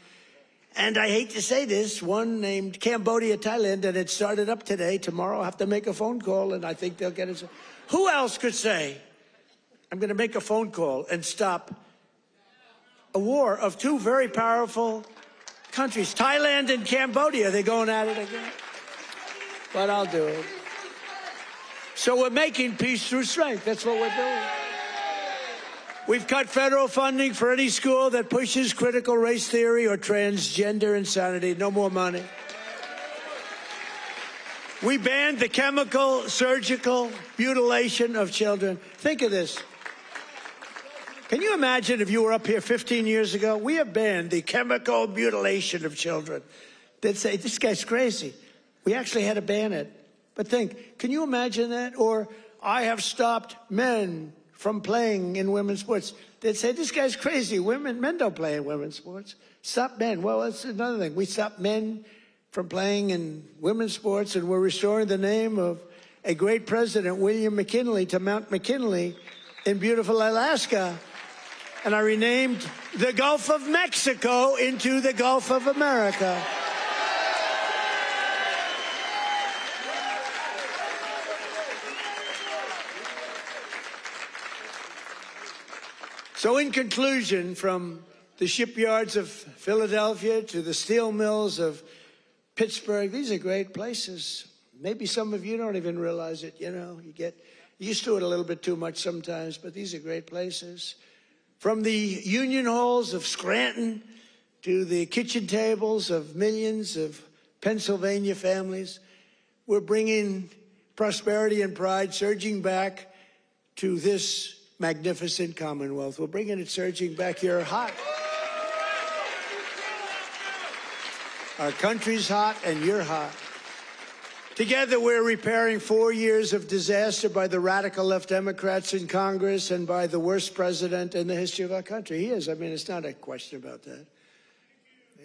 And I hate to say this, one named Cambodia, Thailand, and it started up today. Tomorrow I'll have to make a phone call, and I think they'll get it. Who else could say, I'm going to make a phone call and stop a war of 2 very powerful countries, Thailand and Cambodia? They're going at it again. But I'll do it. So we're making peace through strength. That's what we're doing. We've cut federal funding for any school that pushes critical race theory or transgender insanity. No more money. We banned the chemical, surgical mutilation of children. Think of this. Can you imagine if you were up here 15 years ago? We have banned the chemical mutilation of children. They'd say, this guy's crazy. We actually had to ban it. But think, can you imagine that? Or I have stopped men from playing in women's sports. They'd say, this guy's crazy. Men don't play in women's sports. Stop men. Well, that's another thing. We stopped men from playing in women's sports, and we're restoring the name of a great president, William McKinley, to Mount McKinley in beautiful Alaska. And I renamed the Gulf of Mexico into the Gulf of America. So in conclusion, from the shipyards of Philadelphia to the steel mills of Pittsburgh, these are great places. Maybe some of you don't even realize it, you know. You get used to it a little bit too much sometimes, but these are great places. From the union halls of Scranton to the kitchen tables of millions of Pennsylvania families, we're bringing prosperity and pride surging back to this magnificent Commonwealth. We're bringing it surging back. You're hot. Our country's hot, and you're hot. Together, we're repairing 4 years of disaster by the radical left Democrats in Congress and by the worst president in the history of our country. He is. I mean, it's not a question about that.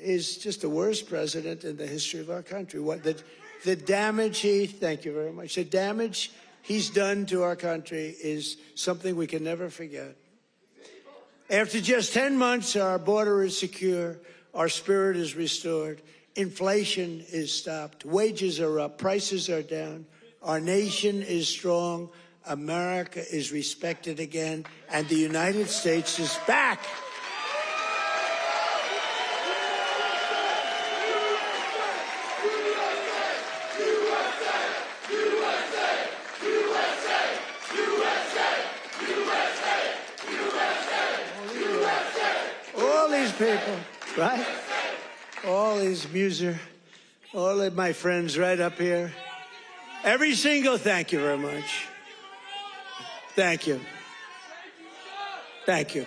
He's just the worst president in the history of our country. The damage thank you very much. The damage he's done to our country is something we can never forget. After just 10 months, our border is secure, our spirit is restored, inflation is stopped, wages are up, prices are down, our nation is strong, America is respected again, and the United States is back. People, right? All these all of my friends right up here. Every single, thank you very much. Thank you. Thank you.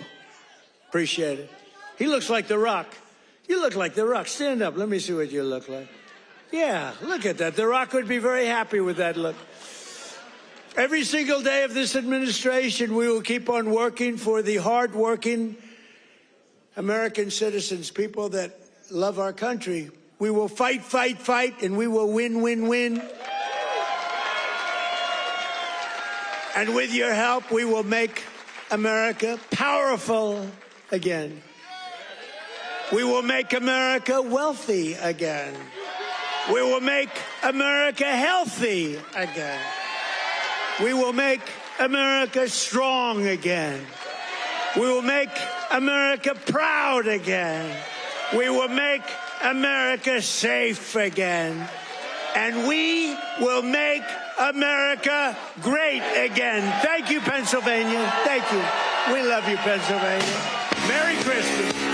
Appreciate it. He looks like The Rock. You look like The Rock. Stand up. Let me see what you look like. Yeah, look at that. The Rock would be very happy with that look. Every single day of this administration, we will keep on working for the hard-working American citizens, people that love our country. We will fight, fight, fight, and we will win, win, win. And with your help, we will make America powerful again. We will make America wealthy again. We will make America healthy again. We will make America strong again. We will make America proud again. We will make America safe again. And we will make America great again. Thank you, Pennsylvania. Thank you. We love you, Pennsylvania. Merry Christmas.